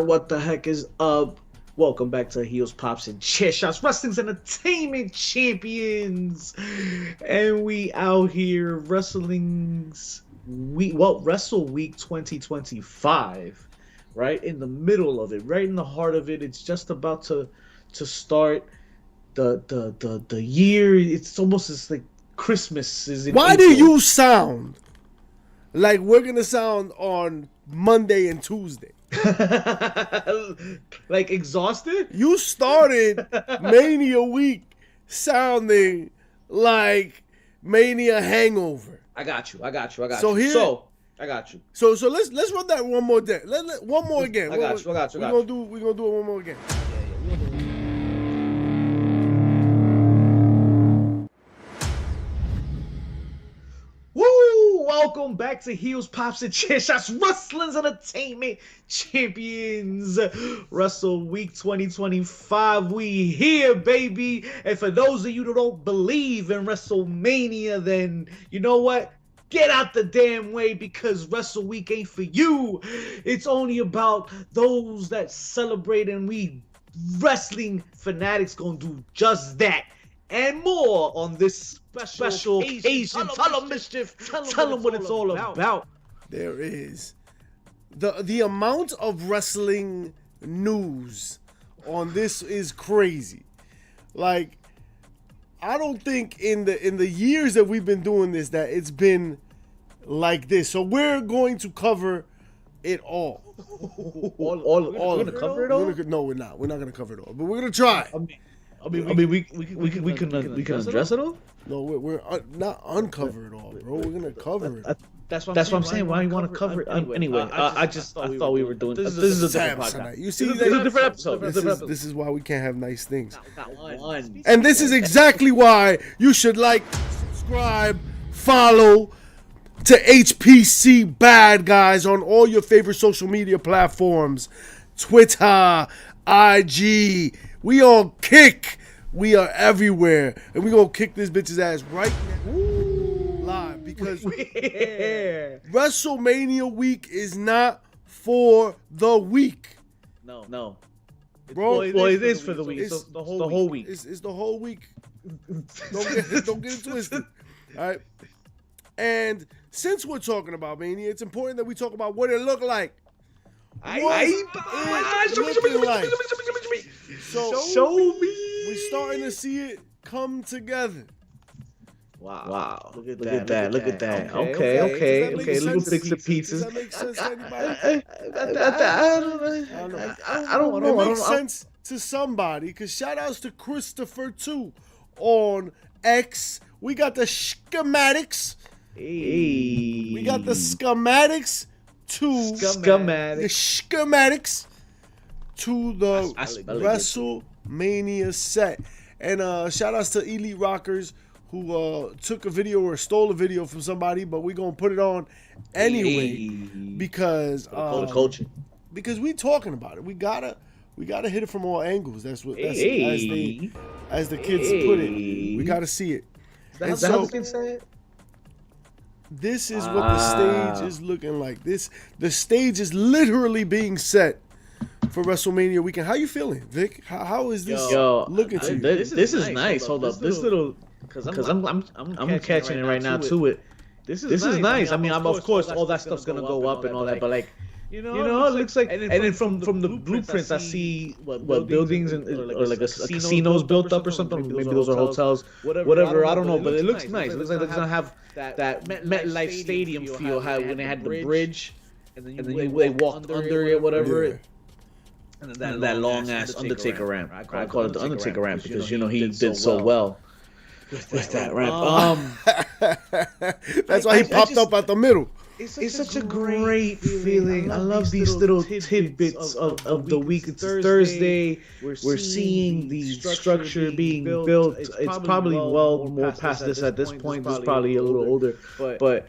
What the heck is up? Welcome back to Heels, Pops, and Chair Shots, Wrestling's Entertainment Champions. And we out here Wrestle Week 2025, right? In the middle of it, right in the heart of it. It's just about to start the year. It's almost as like Christmas is in Why April. do you sound like we're gonna sound on Monday and Tuesday? Like exhausted? You started Mania week sounding like Mania hangover. I got you. So I got you. So let's run that one more day. One more again. I got you. We're gonna do it one more again. Woo! Welcome back to Heels, Pops, and Chair Shots, Wrestling's Entertainment Champions. Wrestle Week 2025. We here, baby. And for those of you that don't believe in WrestleMania, then you know what? Get out the damn way, because Wrestle Week ain't for you. It's only about those that celebrate, and we wrestling fanatics gonna do just that and more on this special occasion. Tell them, Mischief. Tell them what it's all about. There is the amount of wrestling news on this is crazy. Like, I don't think in the years that we've been doing this that it's been like this. So we're going to cover it all. We're gonna cover it all? No, we're not. We're not gonna cover it all, but we're gonna try. I mean, we can address it all. No, we're not uncover it all, bro. We're gonna cover it. That's what I'm saying. Why do you want to cover it anyway? I thought we were doing. This is a different podcast. You see, this is a different episode. This is why we can't have nice things. One. And this is exactly why you should like, subscribe, follow to HPC Bad Guys on all your favorite social media platforms. Twitter, IG. We on Kick. We are everywhere. And we gonna kick this bitch's ass right now. Live. Because WrestleMania week is not for the week. No. Bro, it is for the week. It's the whole week. It's the whole week. Don't get it twisted. All right. And since we're talking about Mania, it's important that we talk about what it looked like. Show me. We're starting to see it come together. Wow. Look at that. Okay. Little bits and pieces. Does that make sense to anybody? I don't know. It makes sense to somebody, because shout outs to Christopher too on X. We got the schematics. Hey. We got the schematics to the schematics to the WrestleMania set. And shout outs to Elite Rockers who took a video or stole a video from somebody, but we're gonna put it on anyway because because we talking about it. We gotta hit it from all angles. That's as the kids put it. We gotta see it. Is that how the kids say it? This is what the stage is looking like. The stage is literally being set for WrestleMania weekend. How you feeling, Vic? How is this looking to you? This is nice. Hold up, this little, because I'm catching it right now to it. This is nice. I mean, of course all that stuff's gonna go up and all that, but like, you know, it looks like, and then from the blueprints I see what buildings and or like a casinos built up or something. Maybe those are hotels, whatever. I don't know, but it looks nice. It looks like it's gonna have that MetLife Stadium feel when they had the bridge, and then they walked under it, whatever. Yeah. And then that long ass Undertaker ramp. I call it the Undertaker ramp because you know he did so well with that ramp. That's why he popped up at the middle. It's such a great feeling. I love these little tidbits of the week. It's Thursday. We're seeing the structure being built. It's probably well more past this at this point. This is probably a little older. But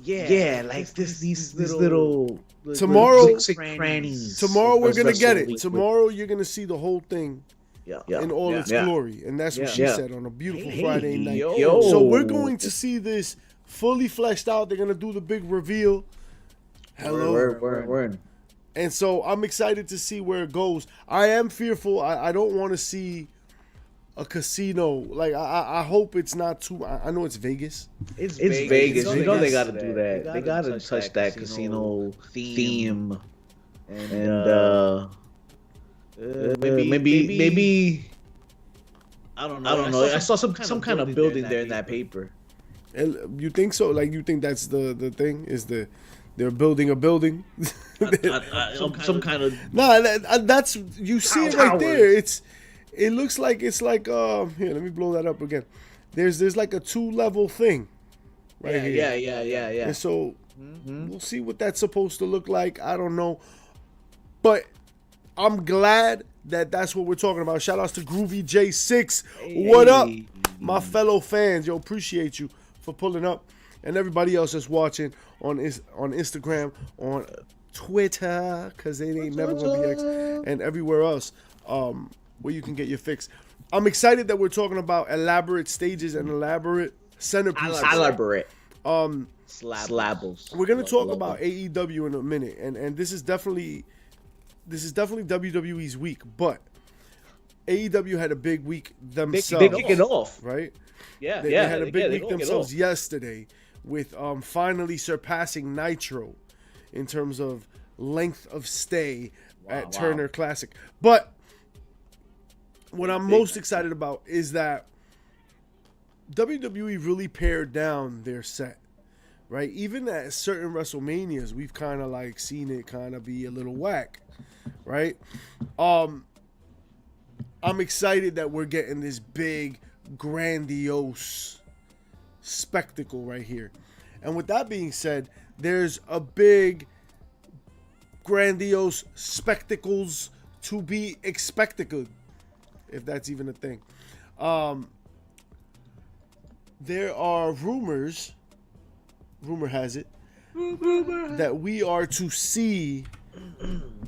yeah, like these little tomorrow crannies. Tomorrow we're gonna get it. Tomorrow you're gonna see the whole thing. In all its glory. And that's what she said on a beautiful Friday night. So we're going to see this fully fleshed out. They're going to do the big reveal Hello. Word. And so I'm excited to see where it goes. I am fearful. I don't want to see a casino. Like, I hope it's not too. I know it's Vegas. It's Vegas. You know they got to do that. They got to touch that casino theme. And maybe I don't know. I saw some kind of building there in that paper. You think so? Like, you think that's the thing? Is they're building a building? Some kind of that's you see it right there. It looks like it's like here. Let me blow that up again. There's like a 2-level thing, right here. Yeah. And so we'll see what that's supposed to look like. I don't know, but I'm glad that that's what we're talking about. Shout outs to Groovy J6. What up, my fellow fans? Yo, appreciate you for pulling up, and everybody else that's watching on Instagram, on Twitter, because they ain't never gonna be X, and everywhere else where you can get your fix. I'm excited that we're talking about elaborate stages and elaborate centerpieces. Elaborate. We're gonna talk about AEW in a minute, and this is definitely WWE's week, but AEW had a big week themselves. They kick it off, right? Yeah, they had a big week themselves yesterday with finally surpassing Nitro in terms of length of stay at Turner Classic. But what I'm most excited about is that WWE really pared down their set, right? Even at certain WrestleManias, we've kind of like seen it kind of be a little whack, right? I'm excited that we're getting this big, grandiose spectacle right here. And with that being said, there's a big, grandiose spectacles to be expected, if that's even a thing. There are rumor has it, that we are to see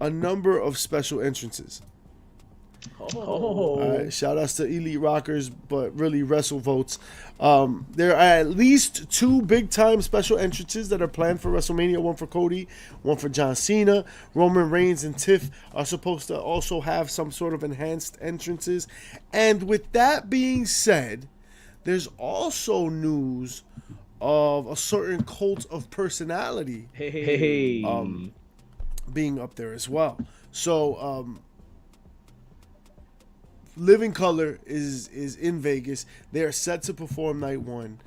a number of special entrances. All right, shout outs to Elite Rockers, but really Wrestle Votes. There are at least 2 big-time special entrances that are planned for WrestleMania. One for Cody, one for John Cena. Roman Reigns and Tiff are supposed to also have some sort of enhanced entrances. And with that being said, there's also news of a certain cult of personality being up there as well. So, Living Color is in Vegas. They are set to perform night 1.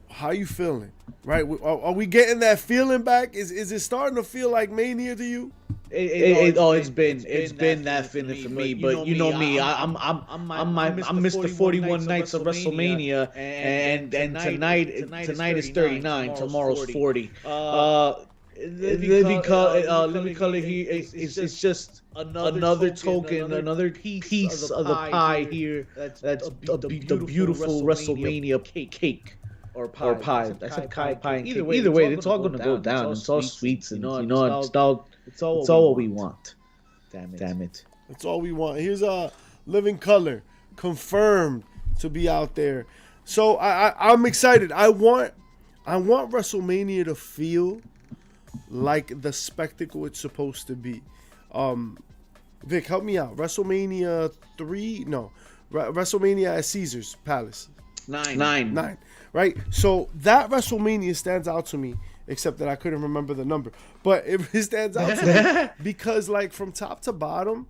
How you feeling? Right? Are we getting that feeling back? Is it starting to feel like Mania to you? It's been that feeling for me. But you know me, I'm Mr. 41 Nights of WrestleMania, and tonight is 39. Tomorrow's 40. Let me call it here. It's just another token, another piece of the pie here. That's the beautiful WrestleMania cake or pie. I said pie and cake. Either way, it's all gonna go down. It's all sweets, and it's all what we want. Damn it. That's all we want. Here's a Living Color confirmed to be out there. So I'm excited. I want WrestleMania to feel like the spectacle it's supposed to be. Vic, help me out. WrestleMania 3? No. WrestleMania at Caesar's Palace. 9. Right? So that WrestleMania stands out to me, except that I couldn't remember the number. But it stands out to me because, like, from top to bottom,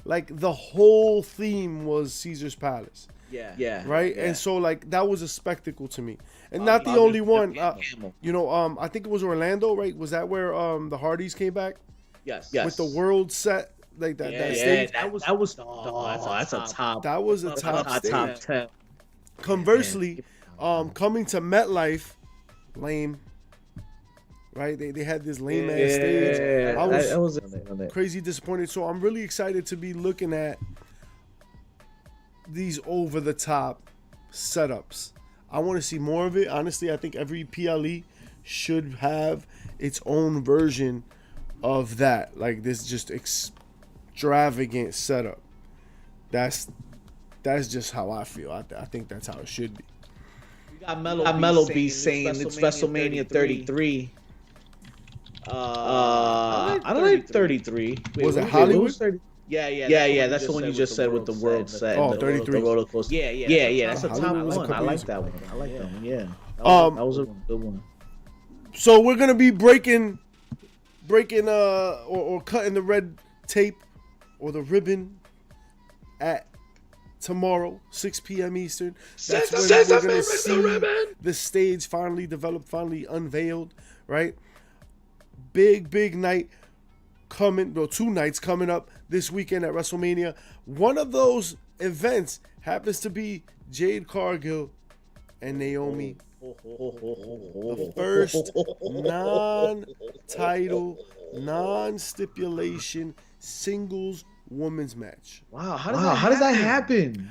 like, the whole theme was Caesar's Palace. Yeah. Right? Yeah. And so, like, that was a spectacle to me. And not the only one. I think it was Orlando, right? Was that where the Hardys came back? Yes. With the world set, like that stage? That's a top. That was a top stage. Top 10. Conversely, coming to MetLife, lame. Right? They had this lame ass stage. I was crazy disappointed. So I'm really excited to be looking at these over the top setups. I want to see more of it. Honestly, I think every PLE should have its own version of that. Like this just extravagant setup. That's just how I feel. I think that's how it should be. We got Mello B saying it's WrestleMania 33. I like 33. Wait, was it Hollywood? Yeah. That's the one you just said with the world set. Oh, and 33. The roller coaster. Yeah. That's a top one. I like that one. Yeah. That was a good one. So we're gonna be breaking or cutting the red tape or the ribbon at tomorrow, 6 p.m. Eastern. That's when we're gonna see the stage finally developed, finally unveiled, right? Big night coming, or 2 nights coming up this weekend at WrestleMania. One of those events happens to be Jade Cargill and Naomi. The first non-title, non-stipulation singles women's match. Wow, how does that happen?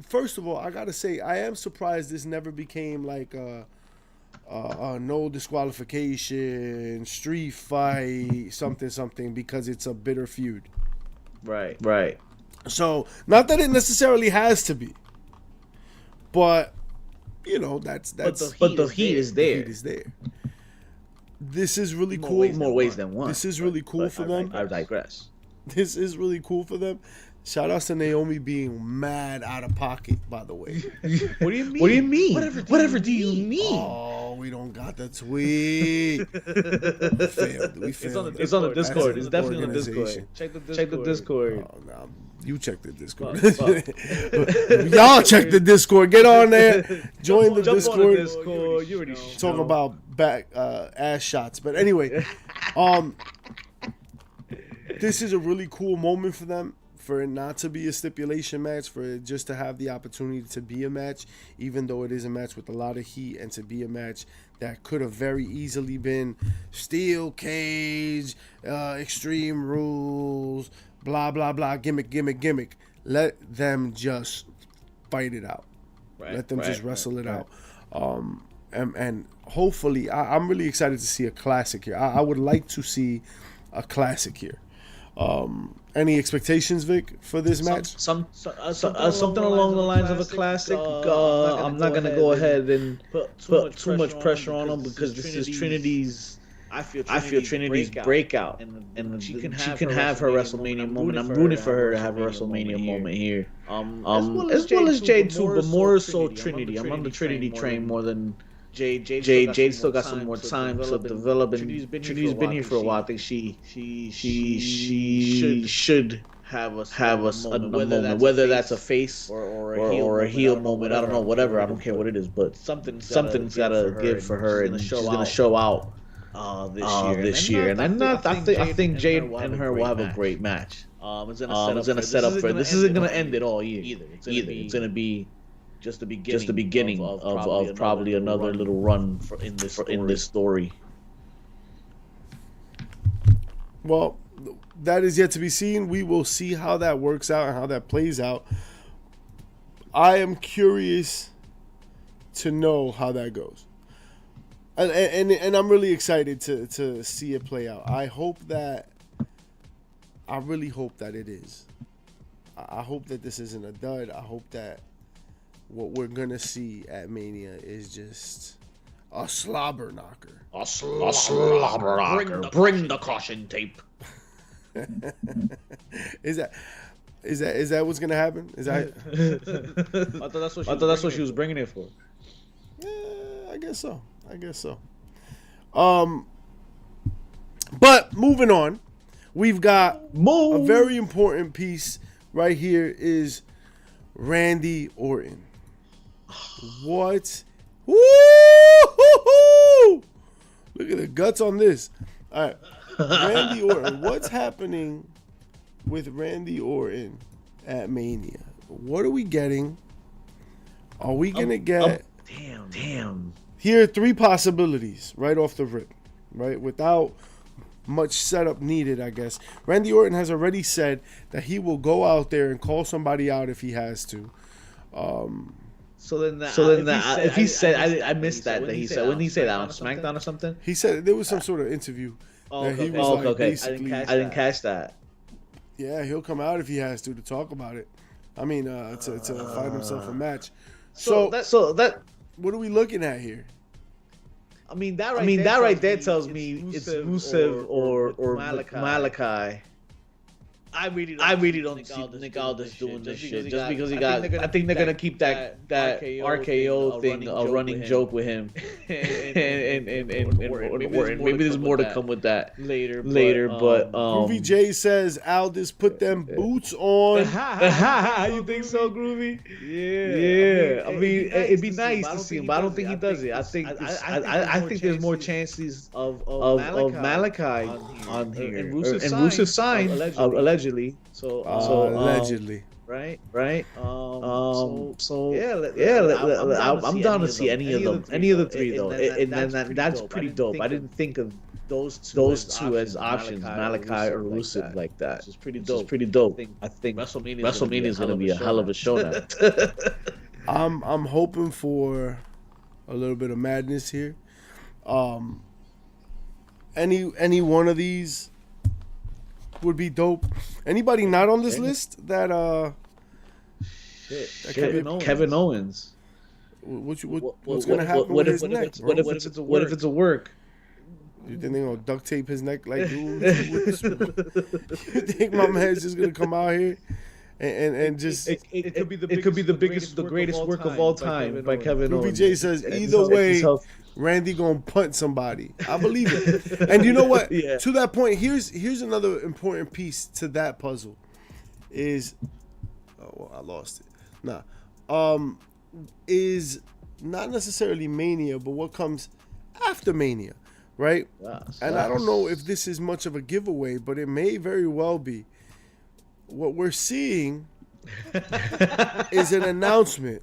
First of all, I gotta say, I am surprised this never became like a no disqualification, street fight, something, because it's a bitter feud. Right. So, not that it necessarily has to be, but you know, that's but the heat is there. The heat is there. This is really cool. More ways than one. This is really cool for them. I digress. This is really cool for them. Shout outs to Naomi being mad out of pocket, by the way. What do you mean? Whatever do you mean? Oh, we don't got the tweet. We failed. It's on the Discord. It's definitely on the Discord. Check the Discord. Oh, no, you check the Discord. Y'all check the Discord. Get on there. Join the Discord. On the Discord. You already talk about back ass shots. But anyway, this is a really cool moment for them. For it not to be a stipulation match, for it just to have the opportunity to be a match, even though it is a match with a lot of heat, and to be a match that could have very easily been steel cage, extreme rules, blah, blah, blah, gimmick. Let them just fight it out. Let them just wrestle it out. And hopefully, I'm really excited to see a classic here. I would like to see a classic here. Any expectations, Vic, for this match? Something along the lines of a classic. I'm not gonna go ahead and put too much pressure on them, because this is Trinity's. I feel Trinity's breakout, and she can have her WrestleMania moment. I'm rooting for her to have a WrestleMania moment here. As well as Jade too, but more so Trinity. I'm on the Trinity train more than. Jade still got some more time to develop, and Trinity's been here for a while. I think she should have a moment, whether that's a face or a heel moment. I don't know, whatever. I don't care what it is, but something's gotta give for her, and she's gonna show out this year. And I think Jade and her will have a great match. It's gonna set up for. This isn't gonna end it all either. It's gonna be just the beginning of probably another little run in this story. Well, that is yet to be seen. We will see how that works out and how that plays out. I am curious to know how that goes. And I'm really excited to see it play out. I really hope that it is. I hope that this isn't a dud. I hope that what we're going to see at Mania is just a slobber knocker. A slobber knocker. Bring the caution tape. Is that what's going to happen? Is that? I thought that's what she was bringing it for. Yeah, I guess so. But moving on, we've got a very important piece right here is Randy Orton. What? Woo-hoo-hoo! Look at the guts on this. All right. Randy Orton. What's happening with Randy Orton at Mania? What are we getting? Are we going to get... Damn. Here are 3 possibilities right off the rip. Right? Without much setup needed, I guess. Randy Orton has already said that he will go out there and call somebody out if he has to. If he said, I missed that he said, when did he say that, on SmackDown or something? He said there was some sort of interview that he was like, basically, I didn't catch that. Yeah, he'll come out if he has to talk about it. I mean, to find himself a match. So what are we looking at here? I mean, that right there tells me it's Rusev or Malachi. I really don't see Nick Aldis doing this shit just because he got. I think they're gonna keep that RKO thing a running joke with him, and maybe there's more to come with that later. But Groovy J says Aldis put them boots on. You think so, Groovy? Yeah. I mean, it'd be nice to see him, but I don't think he does it. I think there's more chances of Malachi on here and Rusev signed allegedly. So allegedly, right. So I'm down to see any of the three though, and that's pretty dope. I didn't think of those two as options, Malachi or Rusev like that. It's pretty dope. I think WrestleMania is gonna be a hell of a show now. I'm hoping for a little bit of madness here. Any one of these would be dope. Anybody not on this list that Kevin Owens. What's gonna happen with his neck? What if it's a work? You think they're gonna duct tape his neck like dude? You think my man's just gonna come out here and just it could be the greatest work of all time by Kevin Owens. J says either way Randy gonna punt somebody. I believe it. And you know what? Yeah. To that point, here's another important piece to that puzzle. Is I lost it. Is not necessarily Mania, but what comes after Mania, right? And I don't know if this is much of a giveaway, but it may very well be. What we're seeing is an announcement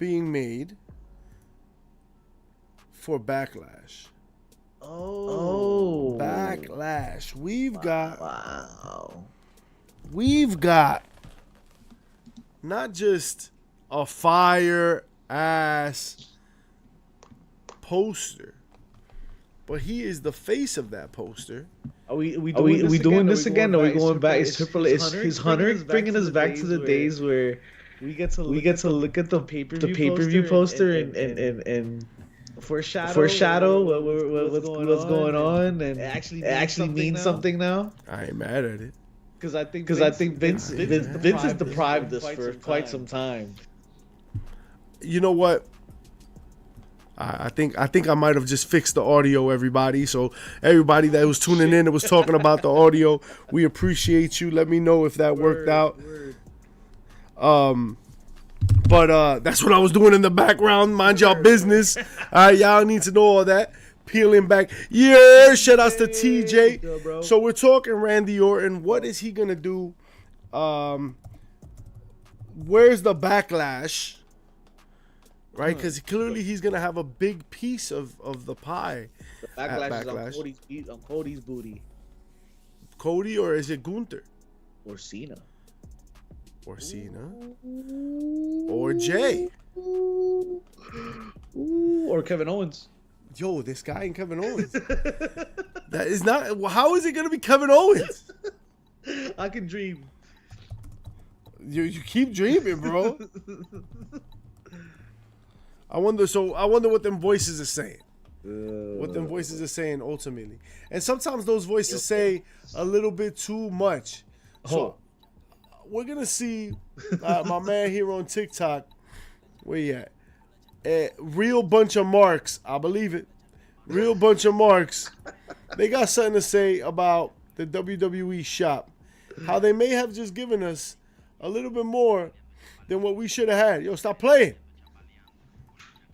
being made for Backlash. Oh, Backlash. We've got not just a fire ass poster, but he is the face of that poster. Are we doing this again? Are we going back? Is Hunter bringing us back to the days where we get to look at the pay-per-view poster and foreshadow what's going on and actually means something now? I ain't mad at it. Because I think Vince has deprived us for quite some time. You know what? I think I might have just fixed the audio, everybody. So everybody that was tuning in and was talking about the audio, we appreciate you. Let me know if that worked out. But that's what I was doing in the background. Mind y'all business. All right, y'all need to know all that. Peeling back. Yeah, shout outs to TJ. So we're talking Randy Orton. What is he going to do? Where's the backlash? Right? Because clearly he's going to have a big piece of the pie. The backlash is on Cody's booty. Cody, or is it Gunther? Or Cena. Or Jay. Or Kevin Owens. Yo, this guy and Kevin Owens. That is not. How is it going to be Kevin Owens? I can dream. You keep dreaming, bro. I wonder what them voices are saying. What them voices are saying ultimately. And sometimes those voices say a little bit too much. So we're going to see my man here on TikTok. Where you at? Real bunch of marks. I believe it. Real bunch of marks. They got something to say about the WWE shop. How they may have just given us a little bit more than what we should have had. Yo, stop playing.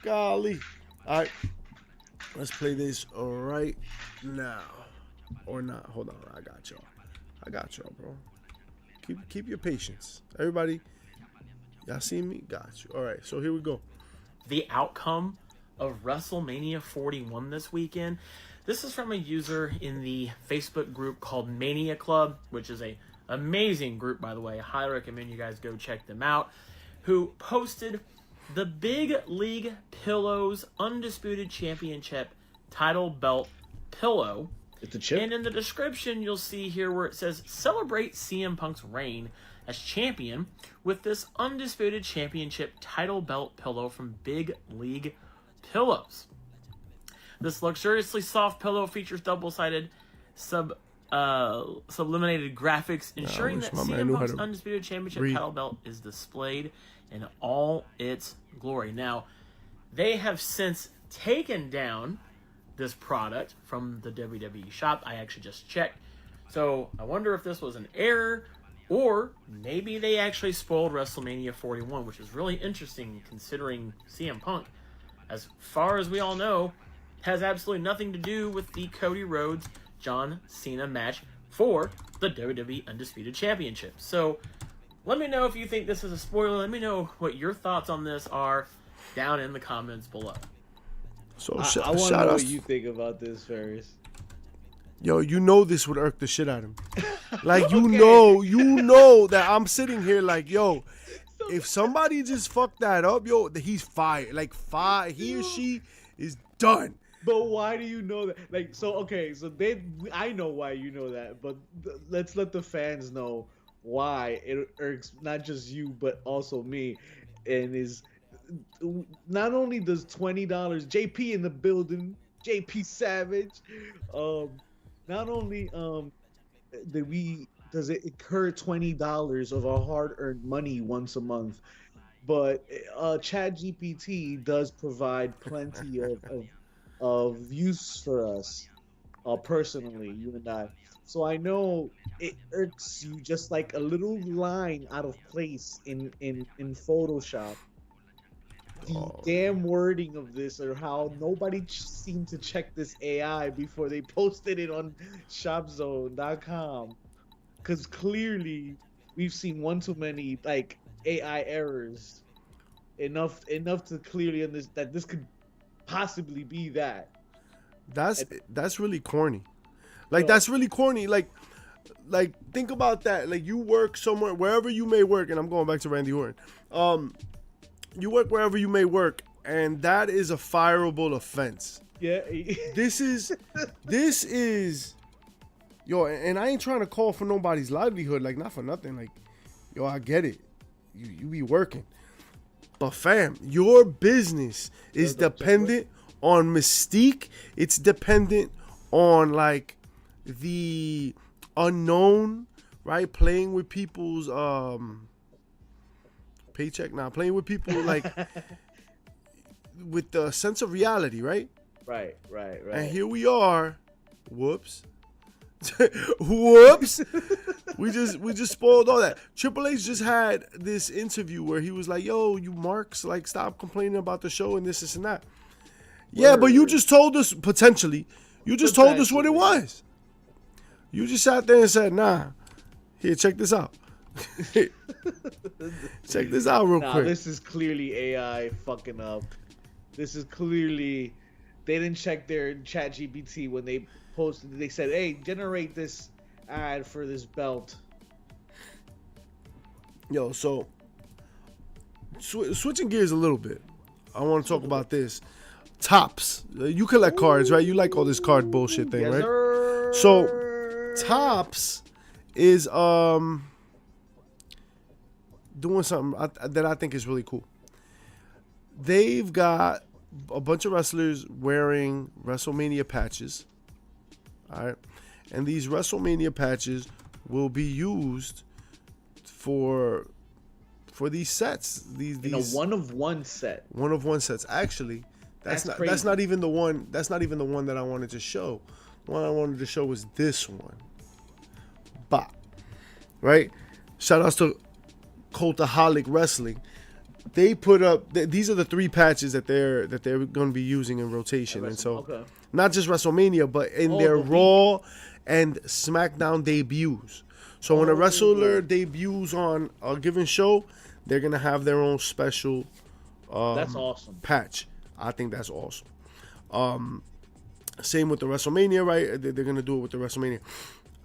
Golly. All right. Let's play this right now. Or not. Hold on. I got y'all, bro. Keep your patience. Everybody, y'all see me? Got you. All right. So here we go. The outcome of WrestleMania 41 this weekend. This is from a user in the Facebook group called MANIA Club, which is a amazing group, by the way. I highly recommend you guys go check them out. Who posted the Big League Pillows Undisputed Championship title belt pillow. It's a chip. And in the description, you'll see here where it says, celebrate CM Punk's reign as champion with this Undisputed Championship title belt pillow from Big League Pillows. This luxuriously soft pillow features double-sided sublimated graphics, ensuring that CM Punk's Undisputed Championship title belt is displayed in all its glory. Now, they have since taken down this product from the WWE shop. I actually just checked. So I wonder if this was an error, or maybe they actually spoiled WrestleMania 41, which is really interesting considering CM Punk, as far as we all know, has absolutely nothing to do with the Cody Rhodes John Cena match for the WWE Undisputed Championship. So let me know if you think this is a spoiler. Let me know what your thoughts on this are down in the comments below. So I want to know what you think about this, Ferris. Yo, you know this would irk the shit out of him. Like, you know that I'm sitting here like, yo, if somebody just fucked that up, yo, he's fired. Like, he or she is done. But why do you know that? Like, so, okay, so I know why you know that, but let's let the fans know why it irks not just you, but also me. And is not only does $20, JP in the building, JP Savage, not only does it incur $20 of our hard-earned money once a month, but ChatGPT does provide plenty of use for us, personally, you and I. So I know it irks you just like a little line out of place in Photoshop. The damn wording of this, or how nobody seemed to check this AI before they posted it on shopzone.com, because clearly we've seen one too many like AI errors, enough to clearly understand that this could possibly be that. That's really corny. Like, that's really corny. Like think about that. Like, you work somewhere, wherever you may work, and I'm going back to Randy Orton. You work wherever you may work, and that is a fireable offense. Yeah. This is yo, and I ain't trying to call for nobody's livelihood, like, not for nothing. Like, yo, I get it. You be working. But fam, your business is dependent on mystique. It's dependent on, like, the unknown, right? Playing with people's paycheck, playing with people, like, with the sense of reality, right? Right. And here we are. Whoops. Whoops. We just spoiled all that. Triple H just had this interview where he was like, yo, you marks, like, stop complaining about the show and this and that. Yeah, but you just told us, potentially, told us what it was. You just sat there and said, nah, here, check this out. Check this out real quick. This is clearly AI fucking up. This is clearly, they didn't check their ChatGPT when they posted. They said, hey, generate this ad for this belt. Yo, so switching gears a little bit, I want to talk about this. Topps. You collect cards, right? You like all this card bullshit thing, right? Sir. So Topps is doing something that I think is really cool. They've got a bunch of wrestlers wearing WrestleMania patches. All right. And these WrestleMania patches will be used for these sets. These in a one-of-one set. One-of-one sets. Actually, that's not even the one that I wanted to show. The one I wanted to show was this one. Bop. Right? Shout outs to Cultaholic Wrestling. They put up these are the 3 patches that they're going to be using in rotation, and so not just WrestleMania, but in their Raw and SmackDown debuts. So when a wrestler debuts on a given show, they're gonna have their own special that's awesome patch. I think that's awesome. Same with the WrestleMania, right? They're gonna do it with the WrestleMania.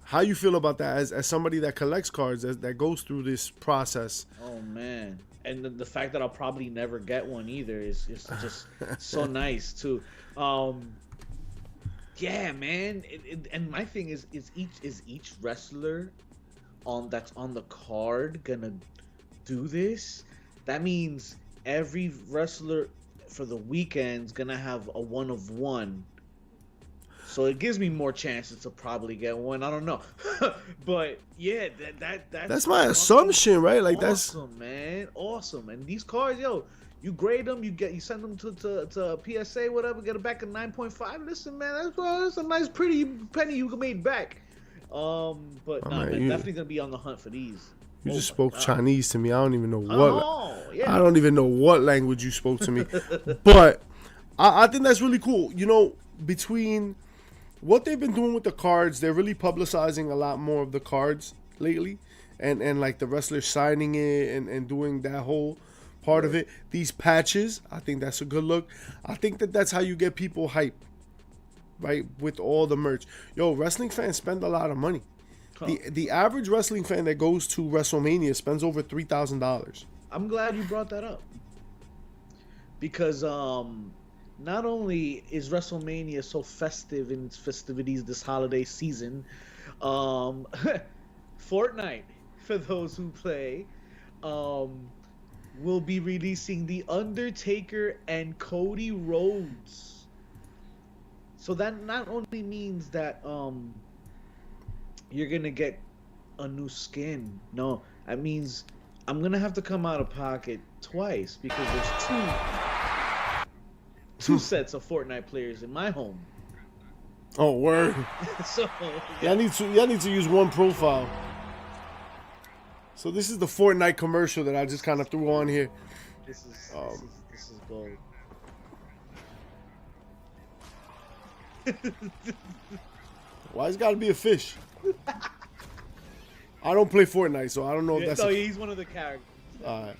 How you feel about that as somebody that collects cards, that goes through this process? Oh man, and the fact that I'll probably never get one either is just so nice too. Yeah, man. And my thing is each wrestler that's on the card gonna do this? That means every wrestler for the weekend's gonna have a one-of-one So it gives me more chances to probably get one. I don't know. But yeah, that's my assumption, right? Like that's awesome, man. Awesome. And these cards, yo, you grade them, you send them to PSA, whatever, get it back at 9.5. Listen, man, that's a nice pretty penny you made back. But man, definitely gonna be on the hunt for these. You just spoke Chinese to me. I don't even know what. Yeah. I don't even know what language you spoke to me. But I think that's really cool. You know, between what they've been doing with the cards, they're really publicizing a lot more of the cards lately, and like the wrestlers signing it and doing that whole part of it. These patches, I think that's a good look. I think that's how you get people hype, right? With all the merch. Yo, wrestling fans spend a lot of money. The average wrestling fan that goes to WrestleMania spends over $3,000. I'm glad you brought that up, because not only is WrestleMania so festive in its festivities this holiday season, Fortnite, for those who play, will be releasing The Undertaker and Cody Rhodes. So that not only means that you're gonna get a new skin. No, that means I'm gonna have to come out of pocket twice, because there's two sets of Fortnite players in my home. Oh, word. So yeah, I need to use one profile. So this is the Fortnite commercial that I just kind of threw on here. This is gold. Why it's got to be a fish? I don't play Fortnite, so I don't know if that's. No, he's one of the characters. All right.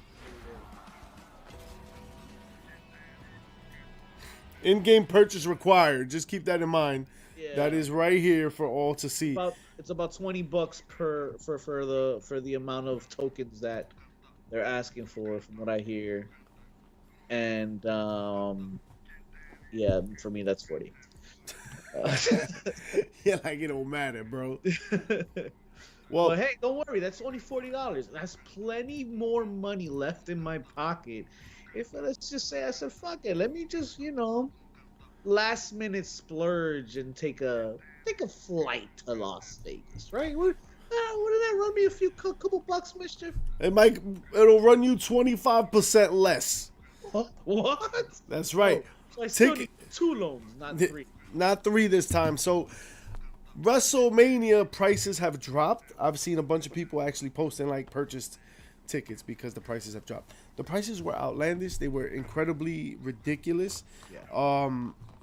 In-game purchase required. Just keep that in mind. Yeah. That is right here for all to see. It's about $20 for the amount of tokens that they're asking for, from what I hear. And yeah, for me that's 40. Yeah, like it don't matter, bro. Well, but hey, don't worry. That's only $40. That's plenty more money left in my pocket. If let's just say I said, fuck it, let me just, last minute splurge and take a flight to Las Vegas, right? Wouldn't that run me a couple bucks, mischief? It'll run you 25% less. What? That's right. Oh, so I still need 2 loans, not 3. Not 3 this time. So WrestleMania prices have dropped. I've seen a bunch of people actually posting like purchased tickets because the prices have dropped. The prices were outlandish. They were incredibly ridiculous. Yeah.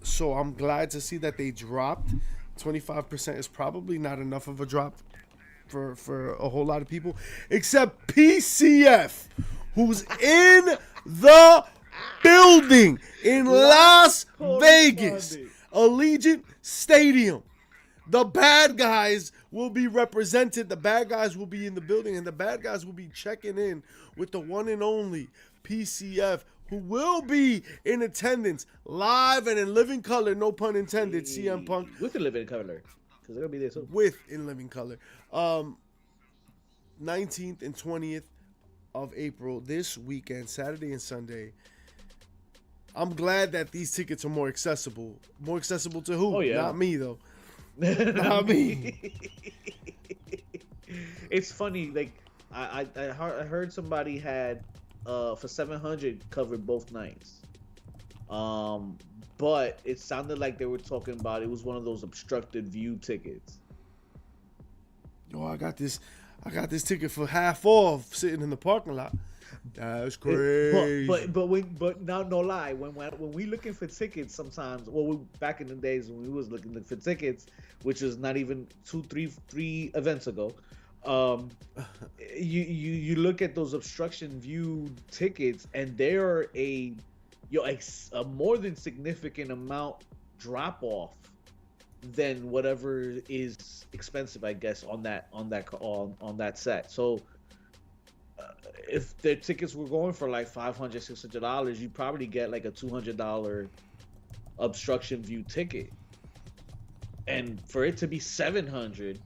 So I'm glad to see that they dropped. 25% is probably not enough of a drop for a whole lot of people, except PCF, who's in the building in Las Vegas, Allegiant Stadium. The bad guys will be represented. The bad guys will be in the building, and the bad guys will be checking in with the one and only PCF, who will be in attendance live and in living color, no pun intended, CM Punk. With the living color, because they're going to be there too. With in living color. 19th and 20th of April, this weekend, Saturday and Sunday. I'm glad that these tickets are more accessible. More accessible to who? Oh, yeah. Not me, though. Not me. It's funny, like I heard somebody had for $700 covered both nights. But it sounded like they were talking about it was one of those obstructed view tickets. Yo, I got this ticket for half off sitting in the parking lot. That's crazy. But now, no lie, when we looking for tickets sometimes, back in the days when we was looking for tickets, which was not even 3 events ago, you look at those obstruction view tickets, and they're a more than significant amount drop off than whatever is expensive, I guess, on that set. So if the tickets were going for like $500, $600, you probably get like a $200 obstruction view ticket. And for it to be $700,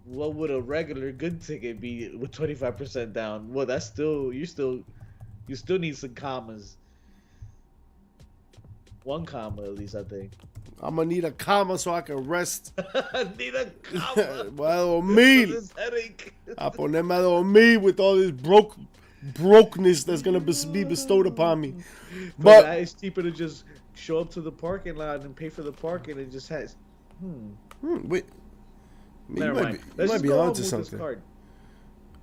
what would a regular good ticket be with 25% down? Well, that's still you still need some commas. 1 comma at least, I think. I'm gonna need a comma so I can rest. Need a comma. Well, me. This headache. A ponerme a dormir with all this brokenness that's gonna be bestowed upon me. But it's cheaper to just show up to the parking lot and pay for the parking and just has. Wait. Never mind. You might be onto something.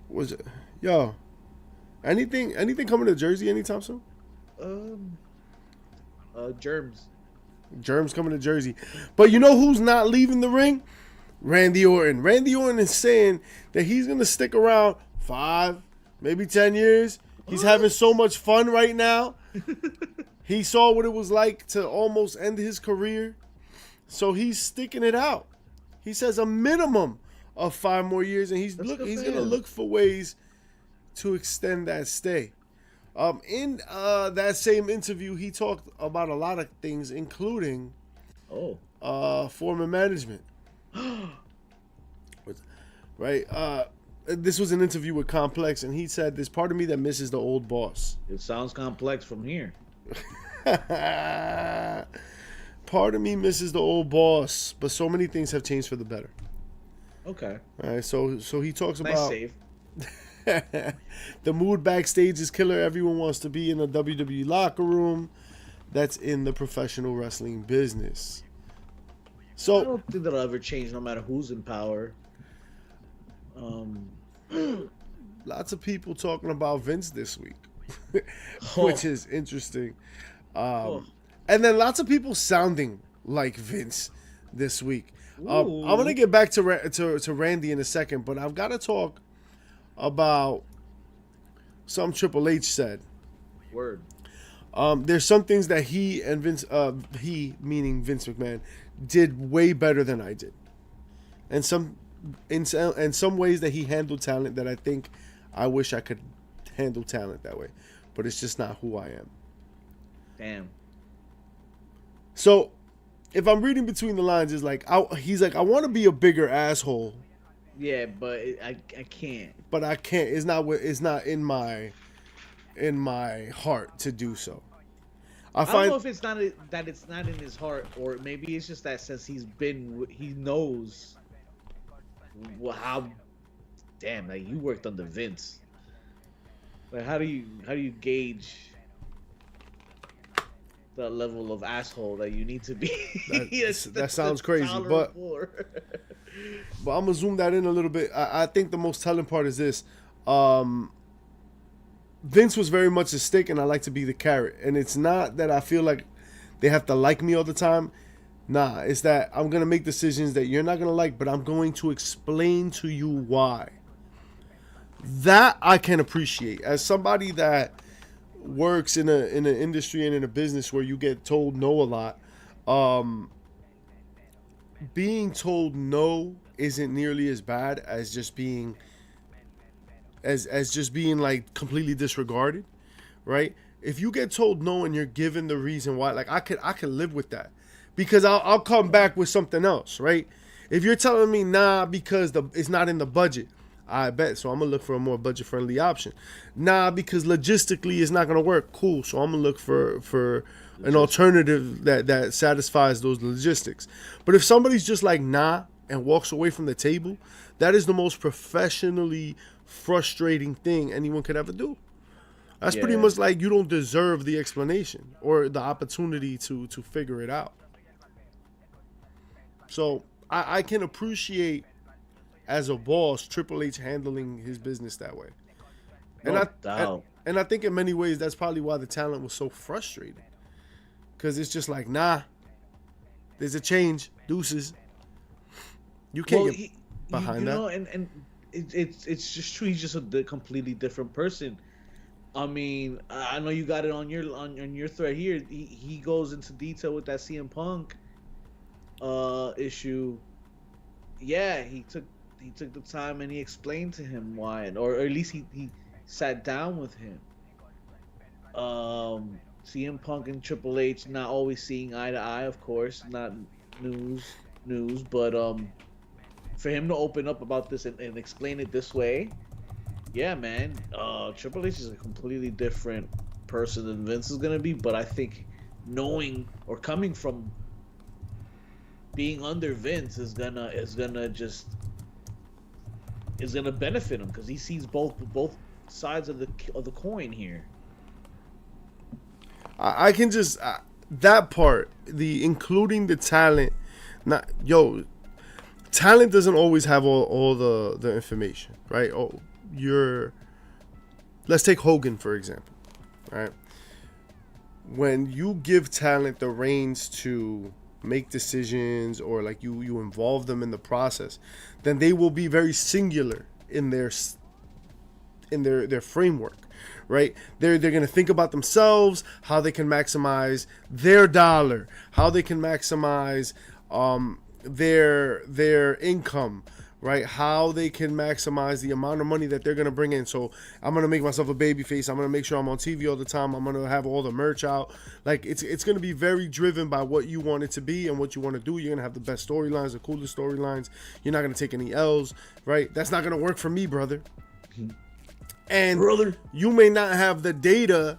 Was it? Yo, anything coming to Jersey anytime soon? Germs. Germs coming to Jersey. But you know who's not leaving the ring? Randy Orton. Randy Orton is saying that he's going to stick around 5, maybe 10 years. He's having so much fun right now. He saw what it was like to almost end his career. So he's sticking it out. He says a minimum of 5 more years, and he's going to look for ways to extend that stay. In that same interview, he talked about a lot of things, including former management. Right? This was an interview with Complex, and he said, "There's part of me that misses the old boss." It sounds complex from here. Part of me misses the old boss, but so many things have changed for the better. Okay. All right. So he talks nice about save. The mood backstage is killer. Everyone wants to be in the WWE locker room. That's in the professional wrestling business. So I don't think that'll ever change, no matter who's in power. Lots of people talking about Vince this week, which is interesting. And then lots of people sounding like Vince this week. I'm gonna get back to Randy in a second, but I've got to talk about some Triple H said. Word. There's some things that he and Vince, he meaning Vince McMahon, did way better than I did, and in some ways that he handled talent that I think I wish I could handle talent that way, but it's just not who I am. Damn. So, if I'm reading between the lines, it's like he's like, I want to be a bigger asshole. Yeah, but I can't. But I can't. It's not in my heart to do so. I don't know if it's not that it's not in his heart, or maybe it's just that since he knows how. Damn, like you worked under Vince. Like how do you gauge the level of asshole that you need to be? That sounds crazy, but I'm gonna zoom that in a little bit. I think the most telling part is this. Vince was very much a stick, and I like to be the carrot. And it's not that I feel like they have to like me all the time. Nah, it's that I'm gonna make decisions that you're not gonna like, but I'm going to explain to you why. That I can appreciate as somebody that works in an industry and in a business where you get told no a lot. Being told no isn't nearly as bad as just being like completely disregarded, right? If you get told no and you're given the reason why, like I could live with that, because I'll come back with something else, right? If you're telling me nah because it's not in the budget, I bet, so I'm gonna look for a more budget friendly option. Nah, because logistically it's not gonna work. Cool, so I'm gonna look for an alternative that satisfies those logistics. But if somebody's just like nah and walks away from the table, that is the most professionally frustrating thing anyone could ever do. That's pretty much like you don't deserve the explanation or the opportunity to figure it out. So I can appreciate, as a boss, Triple H handling his business that way. And I think in many ways that's probably why the talent was so frustrated. Because it's just like, nah, there's a change, deuces. You can't get behind that. And it's just true. He's just a completely different person. I mean, I know you got it on your thread here. He goes into detail with that CM Punk issue. Yeah, he took the time and he explained to him why, or at least he sat down with him. CM Punk and Triple H not always seeing eye to eye, of course, not news, but for him to open up about this and explain it this way, yeah, man, Triple H is a completely different person than Vince is gonna be. But I think knowing or coming from being under Vince is gonna benefit him because he sees both sides of the coin here. I can just that part, the including the talent. Talent doesn't always have all the information, right? Let's take Hogan for example, right? When you give talent the reins to make decisions or like you involve them in the process, then they will be very singular in their framework, right? They're going to think about themselves, how they can maximize their dollar, how they can maximize their income, right? How they can maximize the amount of money that they're going to bring in. So I'm going to make myself a baby face. I'm going to make sure I'm on TV all the time. I'm going to have all the merch out. Like it's going to be very driven by what you want it to be and what you want to do. You're going to have the best storylines, the coolest storylines. You're not going to take any L's, right? That's not going to work for me, brother. And you may not have the data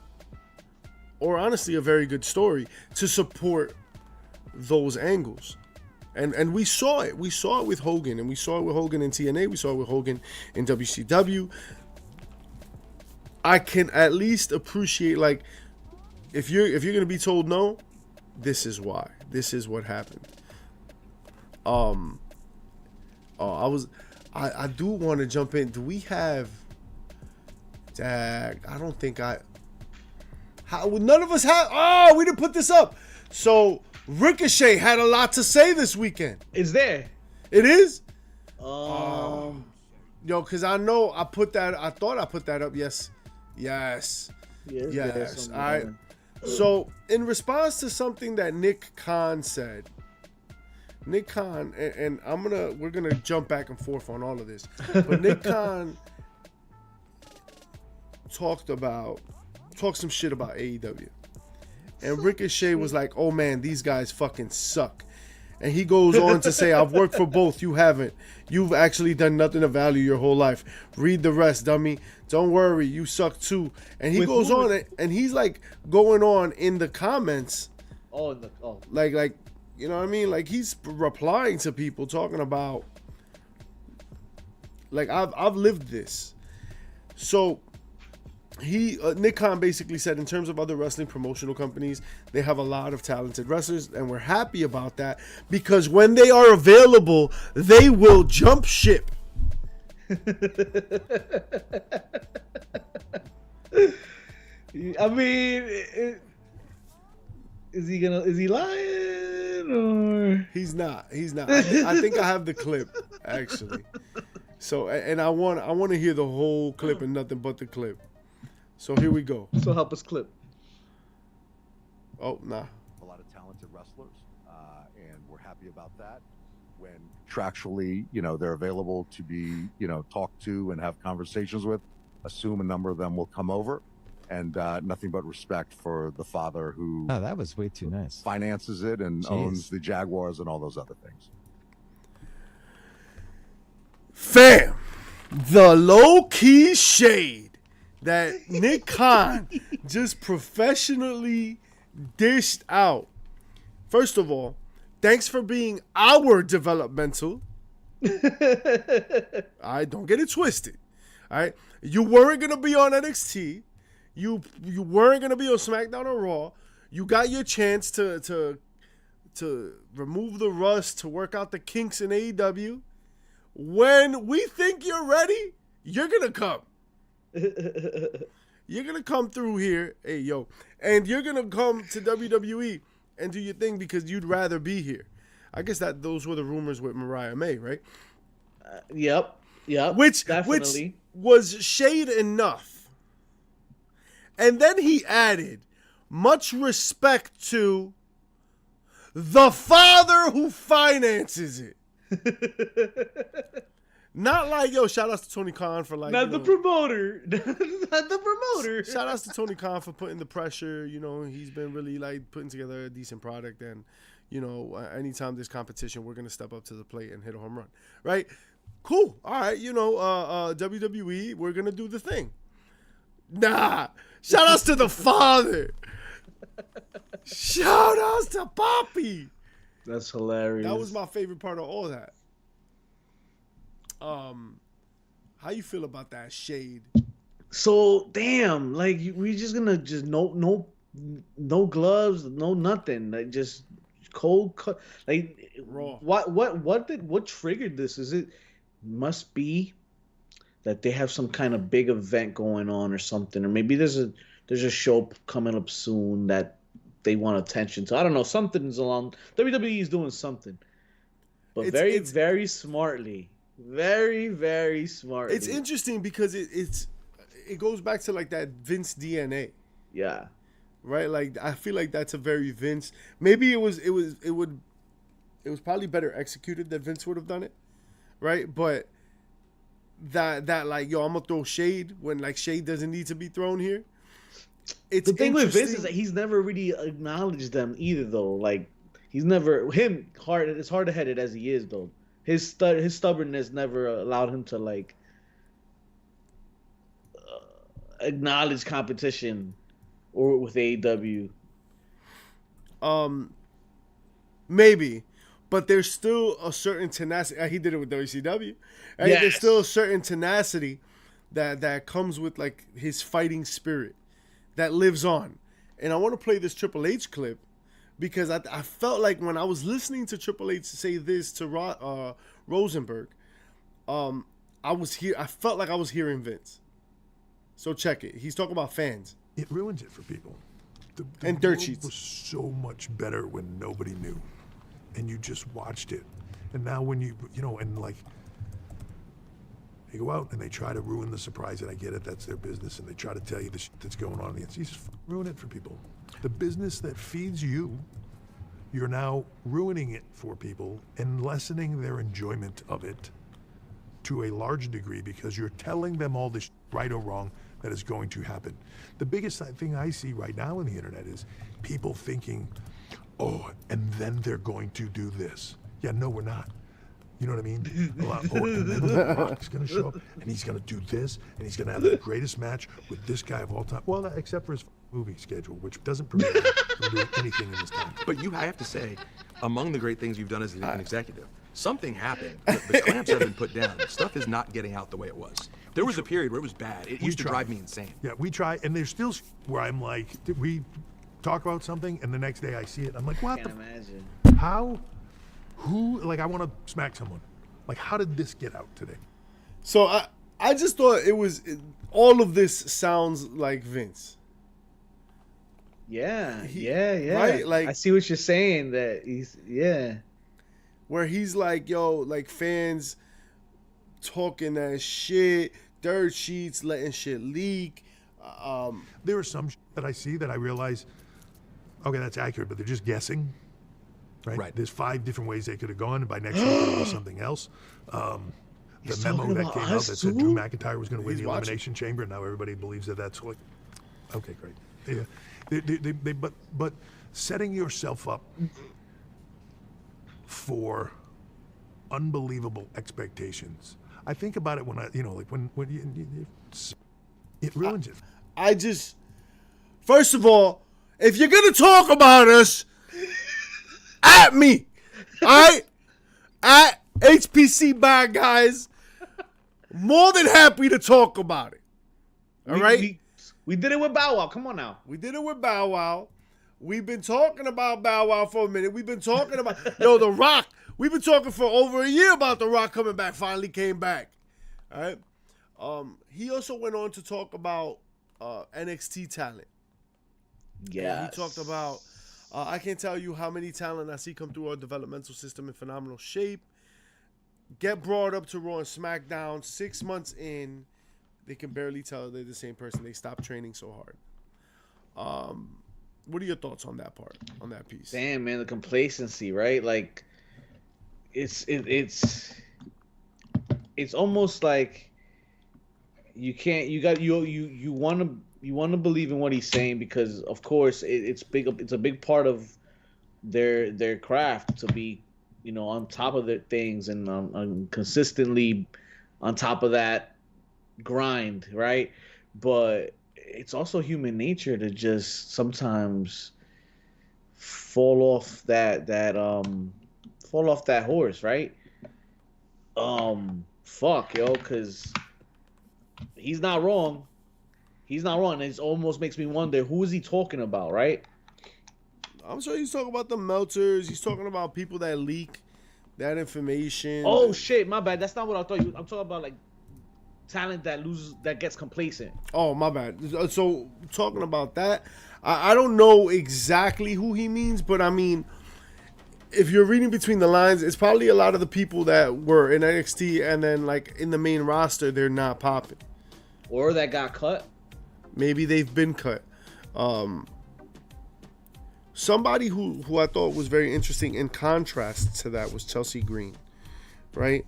or honestly a very good story to support those angles. And we saw it. We saw it with Hogan, and we saw it with Hogan in TNA. We saw it with Hogan in WCW. I can at least appreciate, like, if you're gonna be told no, this is why. This is what happened. I do want to jump in. Do we have? I don't think none of us have. Oh, we didn't put this up. So. Ricochet had a lot to say this weekend. Is there? It is? Yo, because I know I thought I put that up. Yes. All right. So, in response to something that Nick Khan said, and we're gonna jump back and forth on all of this, but Nick Khan talked some shit about AEW. And Ricochet was like, oh man, these guys fucking suck. And he goes on to say, I've worked for both. You haven't. You've actually done nothing of value your whole life. Read the rest, dummy. Don't worry, you suck too. And he goes on and he's like going on in the comments. Like, you know what I mean? Like he's replying to people talking about, like, I've lived this. So Nick Khan basically said, in terms of other wrestling promotional companies, they have a lot of talented wrestlers, and we're happy about that because when they are available, they will jump ship. I mean, is he lying or? He's not. I think I have the clip actually. So, and I want to hear the whole clip and nothing but the clip. So here we go. So help us clip. Oh, nah. A lot of talented wrestlers, and we're happy about that. When contractually, they're available to be, talked to and have conversations with, assume a number of them will come over, and nothing but respect for the father who that was way too nice. Finances it and owns the Jaguars and all those other things. Fam, the low-key shade that Nick Khan just professionally dished out. First of all, thanks for being our developmental. All right, don't get it twisted. All right, you weren't gonna be on NXT. You weren't gonna be on SmackDown or Raw. You got your chance to remove the rust, to work out the kinks in AEW. When we think you're ready, you're gonna come. You're gonna come through here, hey yo, and you're gonna come to WWE and do your thing because you'd rather be here. I guess those were the rumors with Mariah May, right? Yep. Which was shade enough. And then he added, much respect to the father who finances it. Not like, yo, shout outs to Tony Khan for like... Not the promoter. Not the promoter. Shout outs to Tony Khan for putting the pressure. He's been really like putting together a decent product. And, anytime there's competition, we're going to step up to the plate and hit a home run. Right? Cool. All right. WWE, we're going to do the thing. Nah. Shout outs to the father. Shout outs to Poppy. That's hilarious. That was my favorite part of all that. How you feel about that shade? So damn, like we just gonna just no gloves, no nothing, like just cold cut, like Raw. What triggered this? Is it must be that they have some kind of big event going on or something, or maybe there's a show coming up soon that they want attention to. I don't know, something's along. WWE is doing something, but it's very smartly. Very, very smart. It's interesting because it goes back to like that Vince DNA. Yeah. Right? Like I feel like that's a very Vince. Maybe it was probably better executed that Vince would have done it. Right? But that like, yo, I'm gonna throw shade when like shade doesn't need to be thrown here. It's the thing with Vince is that he's never really acknowledged them either though. Like he's never as hard headed as he is though. His stubbornness never allowed him to like acknowledge competition or with AEW. Maybe, but there's still a certain tenacity. He did it with WCW. Right? Yes. There's still a certain tenacity that comes with like his fighting spirit that lives on. And I want to play this Triple H clip. Because I felt like when I was listening to Triple H say this to Rosenberg, I felt like I was hearing Vince. So check it. He's talking about fans. It ruins it for people. The and dirt sheets was so much better when nobody knew, and you just watched it. And now when you and like they go out and they try to ruin the surprise, and I get it, that's their business, and they try to tell you the shit that's going on. You just ruin it for people. The business that feeds you, you're now ruining it for people and lessening their enjoyment of it to a large degree because you're telling them all this right or wrong that is going to happen. The biggest thing I see right now on the internet is people thinking, oh, and then they're going to do this. Yeah, no, we're not. You know what I mean? And then The Rock's going to show up, and he's going to do this, and he's going to have the greatest match with this guy of all time. Well, except for his movie schedule, which doesn't permit him from doing anything in this time. But I have to say, among the great things you've done as an executive, something happened. The clamps have been put down. Stuff is not getting out the way it was. There was a period where it was bad. It used to drive me insane. Yeah, we try, and there's still where I'm like, did we talk about something, and the next day I see it, I'm like, what? I can't imagine. How? Who? Like, I want to smack someone. Like, how did this get out today? So I just thought all of this sounds like Vince. Yeah. Right? Like, I see what you're saying. Where he's like, yo, like fans talking that shit, dirt sheets, letting shit leak. There are some that I see that I realize, okay, that's accurate, but they're just guessing. Right. There's 5 different ways they could have gone, and by next week it'll be something else. The memo that came out that said Drew McIntyre was going to win the Elimination Chamber, and now everybody believes that that's like, okay, great. Yeah. But setting yourself up for unbelievable expectations. I think about it when it ruins it. First of all, if you're gonna talk about us, at me, all right, at HPC Bad Guys, more than happy to talk about it. All right. We did it with Bow Wow. Come on now. We did it with Bow Wow. We've been talking about Bow Wow for a minute. We've been talking about The Rock. We've been talking for over a year about The Rock coming back. Finally came back. All right. He also went on to talk about NXT talent. Yeah. He talked about. I can't tell you how many talent I see come through our developmental system in phenomenal shape. Get brought up to Raw and SmackDown 6 months in. They can barely tell they're the same person. They stopped training so hard. What are your thoughts on that part, on that piece? Damn, man, the complacency, right? Like, it's almost like you want to believe in what he's saying because, of course, it's a big part of their craft to be, on top of their things and consistently on top of that grind, right? But it's also human nature to just sometimes fall off that horse, right? Fuck, yo, because he's not wrong. He's not wrong. It almost makes me wonder, who is he talking about, right? I'm sure he's talking about the melters. He's talking about people that leak that information. Oh shit, my bad. That's not what I thought. I'm talking about like talent that gets complacent. Oh, my bad. So talking about that, I don't know exactly who he means, but I mean, if you're reading between the lines, it's probably a lot of the people that were in NXT and then like in the main roster, they're not popping. Or that got cut. Maybe they've been cut. Somebody who I thought was very interesting in contrast to that was Chelsea Green, right?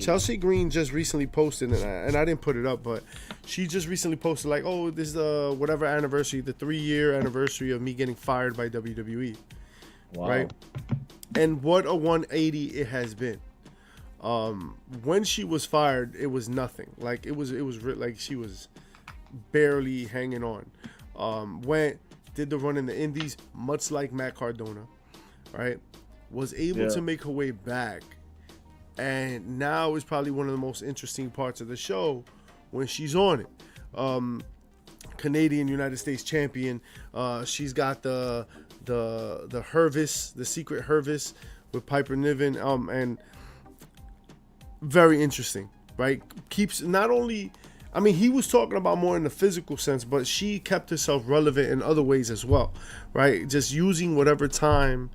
Chelsea Green just recently posted, and I didn't put it up, but she just recently posted like, oh, this is the whatever anniversary, the 3-year anniversary of me getting fired by WWE. Wow. Right? And what a 180 it has been. When she was fired, it was nothing. Like it was like she was barely hanging on. Did the run in the Indies, much like Matt Cardona, right? Was able to make her way back, and now is probably one of the most interesting parts of the show when she's on it. Canadian United States champion. She's got the Hervis, the secret Hervis with Piper Niven, and very interesting, right? Keeps not only, I mean, he was talking about more in the physical sense, but she kept herself relevant in other ways as well, right? Just using whatever time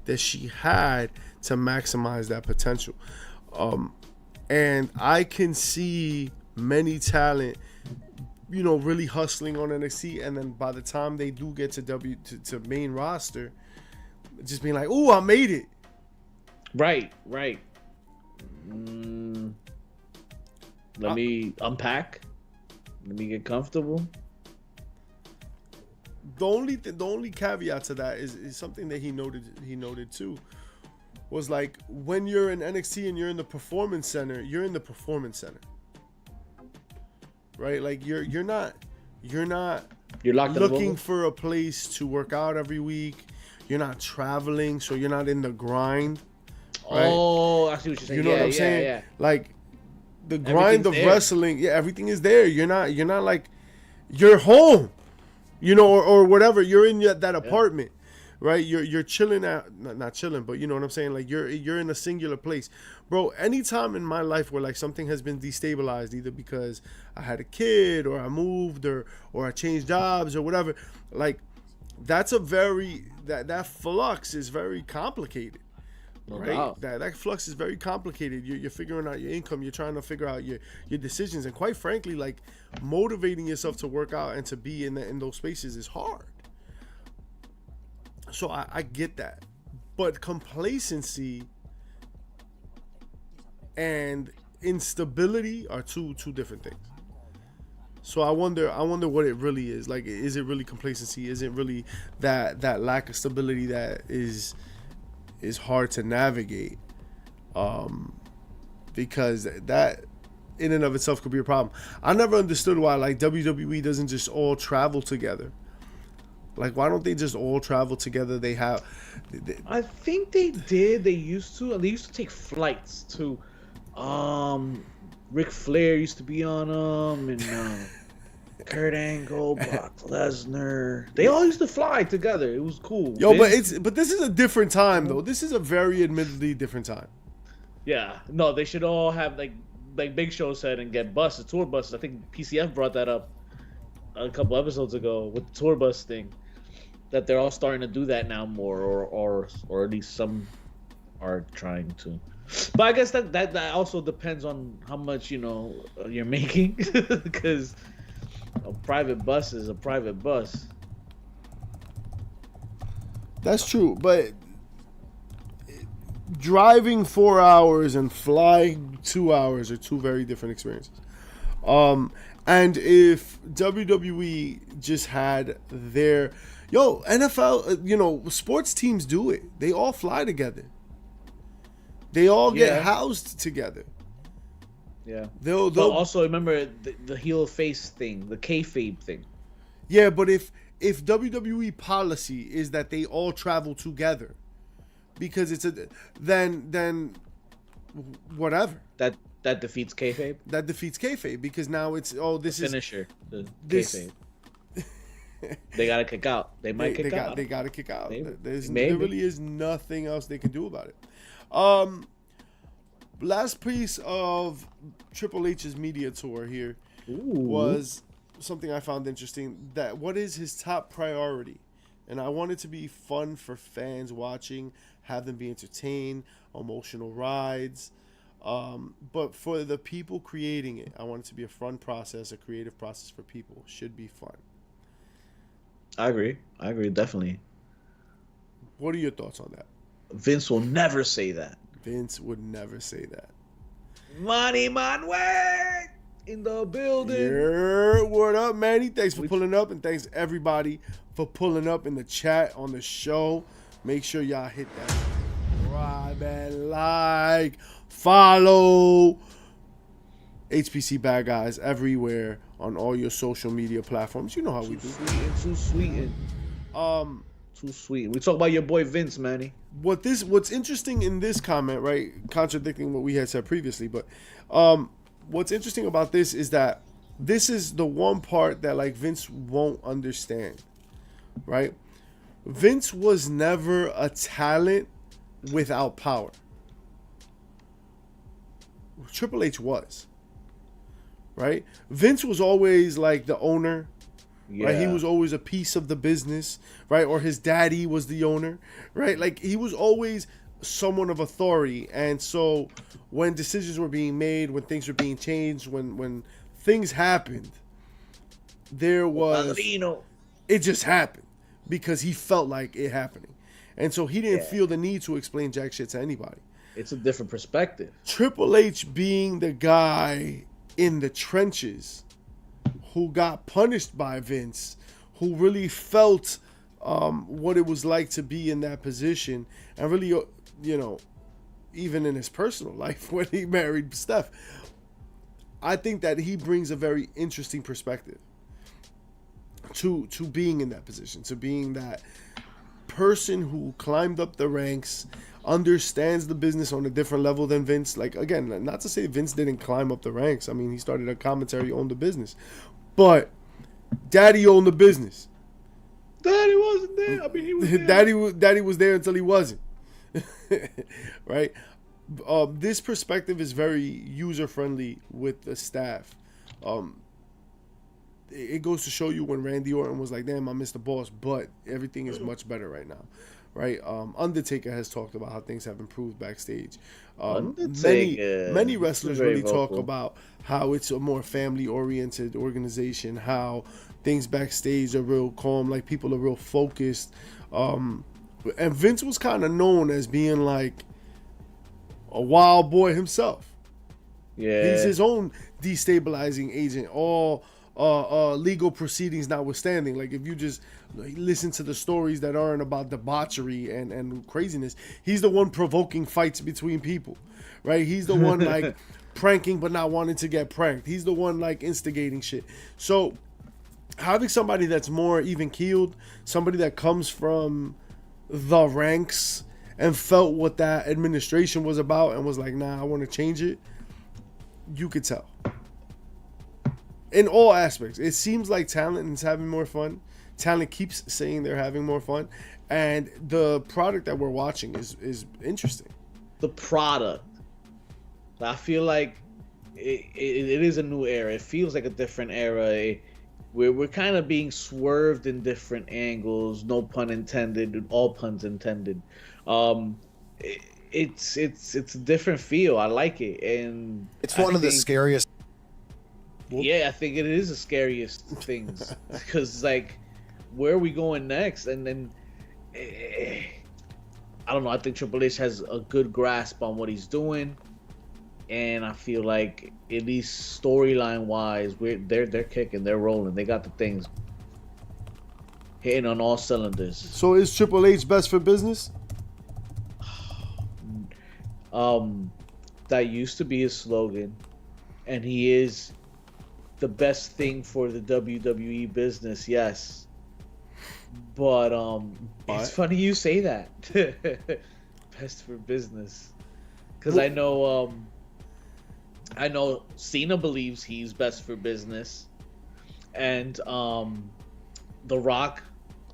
that she had to maximize that potential. And I can see many talent, you know, really hustling on NXT, and then by the time they do get to main roster, just being like, "Ooh, I made it." Right. Let me unpack. Let me get comfortable. The only caveat to that is something that he noted too, was like when you're in NXT and you're in the performance center, right? Like you're not looking for a place to work out every week. You're not traveling, so you're not in the grind. Right? Oh, I see what you're saying. You know what I'm saying? Yeah. Like the grind of there. wrestling, everything is there. You're not like you're home, you know, or whatever. You're in that apartment, right? You're chilling at not chilling, but you know what I'm saying. Like you're in a singular place, bro. Anytime in my life where like something has been destabilized, either because I had a kid or I moved or I changed jobs or whatever, like that's that flux is very complicated. Right, Wow. that flux is very complicated. You're figuring out your income. You're trying to figure out your decisions, and quite frankly, like motivating yourself to work out and to be in those spaces is hard. So I get that, but complacency and instability are two different things. So I wonder what it really is. Like, is it really complacency? Is it really that lack of stability that is hard to navigate, because that in and of itself could be a problem. I never understood why like WWE doesn't just all travel together. Like, why don't they just all travel together? I think they did. They used to take flights to. Ric Flair used to be on them, and Kurt Angle, Brock Lesnar. They all used to fly together. It was cool. Yo, but this is a different time though. This is a very admittedly different time. Yeah, no, they should all have like Big Show said, and get buses, tour buses. I think PCF brought that up a couple episodes ago with the tour bus thing. That they're all starting to do that now more, or at least some are trying to. But I guess that also depends on how much you're making, because a private bus is a private bus. That's true, but driving 4 hours and flying 2 hours are two very different experiences. And if WWE just had their NFL, sports teams do it. They all fly together. They all get housed together. Yeah. They'll also remember the heel face thing, the kayfabe thing. Yeah, but if if WWE policy is that they all travel together, because it's then whatever. That defeats kayfabe. That defeats kayfabe, because now it's this the is finisher. The this. Kayfabe. They gotta kick out. They might kick out. They gotta kick out. Maybe. There really is nothing else they can do about it. Last piece of Triple H's media tour here was something I found interesting. That what is his top priority? And I want it to be fun for fans watching, have them be entertained, emotional rides. But for the people creating it, I want it to be a fun process, a creative process for people. Should be fun. I agree, definitely. What are your thoughts on that? Vince will never say that. Vince would never say that. Manny Manuel in the building. Yeah, what up, Manny? Thanks for pulling up, and thanks everybody for pulling up in the chat on the show. Make sure y'all hit that subscribe and like, follow HPC Bad Guys everywhere on all your social media platforms. You know how we do. Too sweet. Too sweet. We talk about your boy Vince, Manny. What's interesting in this comment, right? Contradicting what we had said previously, but what's interesting about this is that this is the one part that like Vince won't understand, right? Vince was never a talent without power. Triple H was. Right? Vince was always like the owner. Yeah. Right? He was always a piece of the business, right? Or his daddy was the owner, right? Like he was always someone of authority. And so when decisions were being made, when things were being changed, when things happened, there was it just happened because he felt like it happening. And so he didn't feel the need to explain jack shit to anybody. It's a different perspective. Triple H being the guy in the trenches who got punished by Vince, who really felt what it was like to be in that position, and really, even in his personal life when he married Steph, I think that he brings a very interesting perspective to being in that position, to being that person who climbed up the ranks, understands the business on a different level than Vince. Like, again, not to say Vince didn't climb up the ranks. I mean, he started a commentary, owned the business. But Daddy owned the business. Daddy wasn't there. I mean, he was there. Daddy was there until he wasn't. Right? This perspective is very user-friendly with the staff. It goes to show you when Randy Orton was like, damn, I missed the boss, but everything is much better right now. Right, Undertaker has talked about how things have improved backstage. Many wrestlers really talk about how it's a more family-oriented organization, how things backstage are real calm, like people are real focused. And Vince was kind of known as being like a wild boy himself. Yeah, he's his own destabilizing agent. All legal proceedings notwithstanding, like if you just listen to the stories that aren't about debauchery and craziness, he's the one provoking fights between people, right? He's the one like pranking but not wanting to get pranked. He's the one like instigating shit. So having somebody that's more even keeled, somebody that comes from the ranks and felt what that administration was about and was like, nah, I want to change it, you could tell. In all aspects, it seems like talent is having more fun. Talent keeps saying they're having more fun, and the product that we're watching is interesting. The product, I feel like it is a new era. It feels like a different era. We're kind of being swerved in different angles. No pun intended. All puns intended. It's a different feel. I like it, and it's one of the scariest. Yeah, I think it is the scariest things because, like, where are we going next? And then, I don't know. I think Triple H has a good grasp on what he's doing, and I feel like at least storyline wise, they're kicking, they're rolling, they got the things hitting on all cylinders. So is Triple H best for business? That used to be his slogan, and he is the best thing for the WWE business, yes. But it's funny you say that. Best for business, because I know Cena believes he's best for business, and The Rock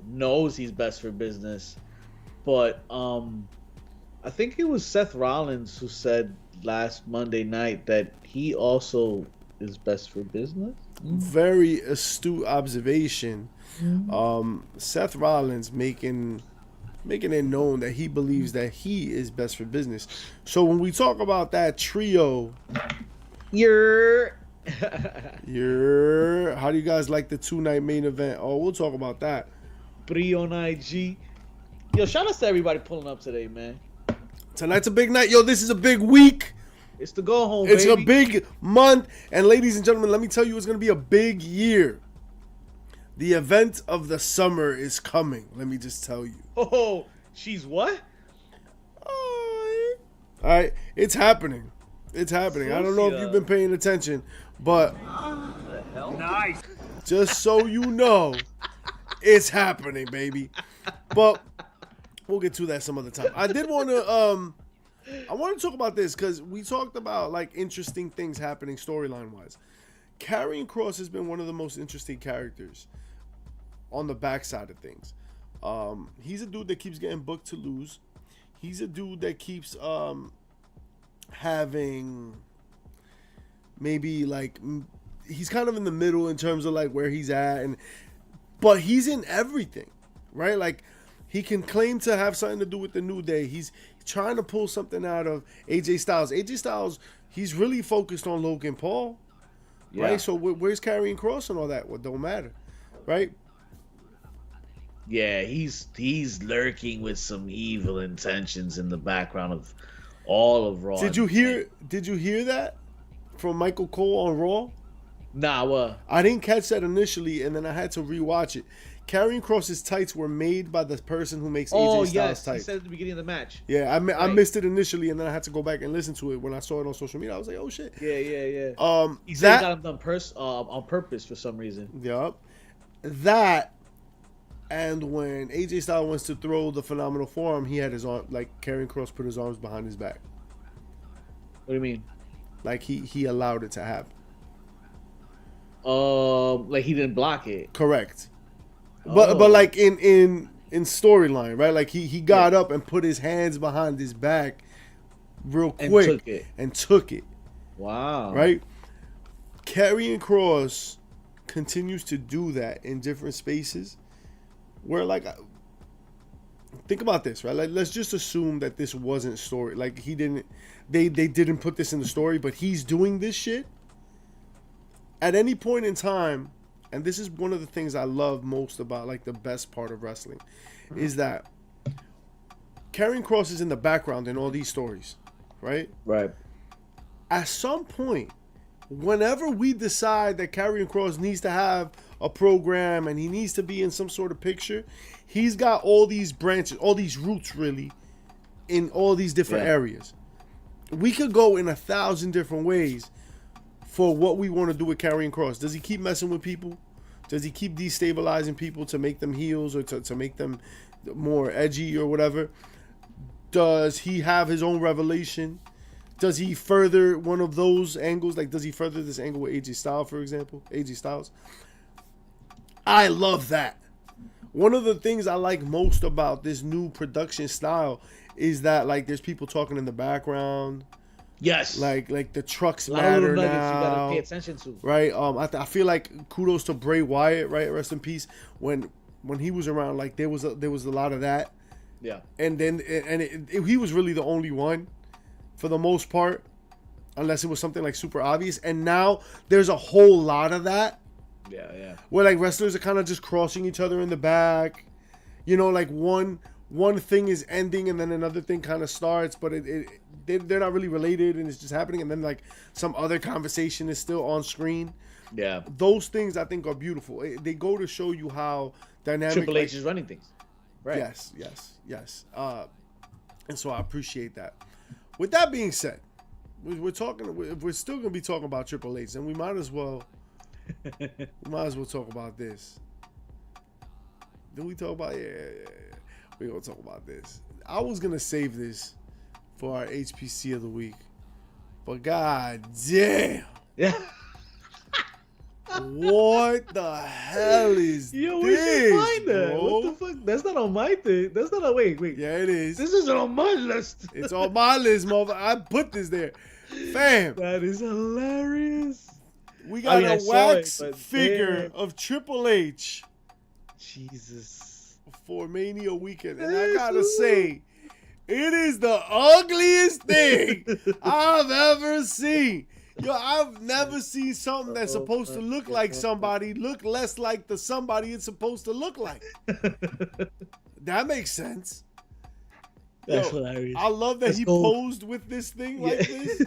knows he's best for business, but I think it was Seth Rollins who said last Monday night that he also is best for business. Very astute observation. Seth Rollins making it known that he believes that he is best for business. So when we talk about that trio, how do you guys like the 2-night main event? Oh, we'll talk about that. Brie on IG. Yo, shout out to everybody pulling up today, man. Tonight's a big night. Yo, this is a big week. It's the go home, It's baby. a big month. And ladies and gentlemen, let me tell you, it's going to be a big year. The event of the summer is coming. Let me just tell you. Oh, she's what? All right. It's happening. It's happening. I don't know if you've been paying attention, but Nice. just so you know, it's happening, baby. But we'll get to that some other time. I did want to talk about this because we talked about like interesting things happening storyline wise. Karrion Kross has been one of the most interesting characters on the backside of things. He's a dude that keeps getting booked to lose. He's a dude that keeps having maybe like he's kind of in the middle in terms of like where he's at, but he's in everything, right? Like he can claim to have something to do with the New Day. He's trying to pull something out of AJ Styles. AJ Styles, he's really focused on Logan Paul, right? So where's Karrion Kross and all that? Well, don't matter, right? Yeah, he's lurking with some evil intentions in the background of all of Raw. Did you hear that from Michael Cole on Raw? Nah, what? I didn't catch that initially, and then I had to rewatch it. Karrion Kross's tights were made by the person who makes AJ Styles tights. He said at the beginning of the match. Yeah, I missed it initially, and then I had to go back and listen to it when I saw it on social media. I was like, oh shit. Yeah. He said he got them done on purpose for some reason. Yep. That, and when AJ Styles wants to throw the phenomenal forearm, he had his arm, like Karrion Kross put his arms behind his back. What do you mean? Like he allowed it to happen. Like he didn't block it. Correct. But like in storyline, right? Like he got up and put his hands behind his back real quick and took it. Wow. Right? Karrion Kross continues to do that in different spaces where like think about this, right? Like let's just assume that this wasn't story. Like they didn't put this in the story, but he's doing this shit at any point in time. And this is one of the things I love most about like the best part of wrestling is that Karrion Kross is in the background in all these stories, right? Right. At some point, whenever we decide that Karrion Kross needs to have a program and he needs to be in some sort of picture, he's got all these branches, all these roots really in all these different areas. We could go in 1,000 different ways for what we want to do with Karrion Kross. Does he keep messing with people? Does he keep destabilizing people to make them heels or to make them more edgy or whatever? Does he have his own revelation? Does he further one of those angles? Like, does he further this angle with AJ Styles, for example? AJ Styles. I love that. One of the things I like most about this new production style is that, like, there's people talking in the background. Yes. Like the trucks matter now. You gotta pay attention to. Right. I feel like kudos to Bray Wyatt. Right. Rest in peace. When he was around, like there was a lot of that. Yeah. And then he was really the only one, for the most part, unless it was something like super obvious. And now there's a whole lot of that. Yeah. Where like wrestlers are kind of just crossing each other in the back. You know, like one thing is ending and then another thing kind of starts, but they're not really related and it's just happening, and then like some other conversation is still on screen. Yeah. Those things I think are beautiful. They go to show you how dynamic Triple H is running things. Right. Yes. And so I appreciate that. With that being said, we're still going to be talking about Triple H, and we might as well talk about this. Did we talk about? Yeah. We're gonna talk about this. I was gonna save this for our HPC of the week, but god damn. Yeah. What the hell is Yo, we this, should find that. bro? What the fuck? That's not on my thing. That's not on. Wait. Yeah, it is. This isn't on my list. It's on my list, motherfucker. I put this there. Fam. That is hilarious. We got I a saw wax it, but figure damn. of Triple H Jesus. for Mania weekend. And I gotta say, it is the ugliest thing I've ever seen. Yo, I've never seen something that's supposed to look like somebody look less like the somebody it's supposed to look like. That makes sense. That's hilarious. I love that Let's he go. posed with this thing like this.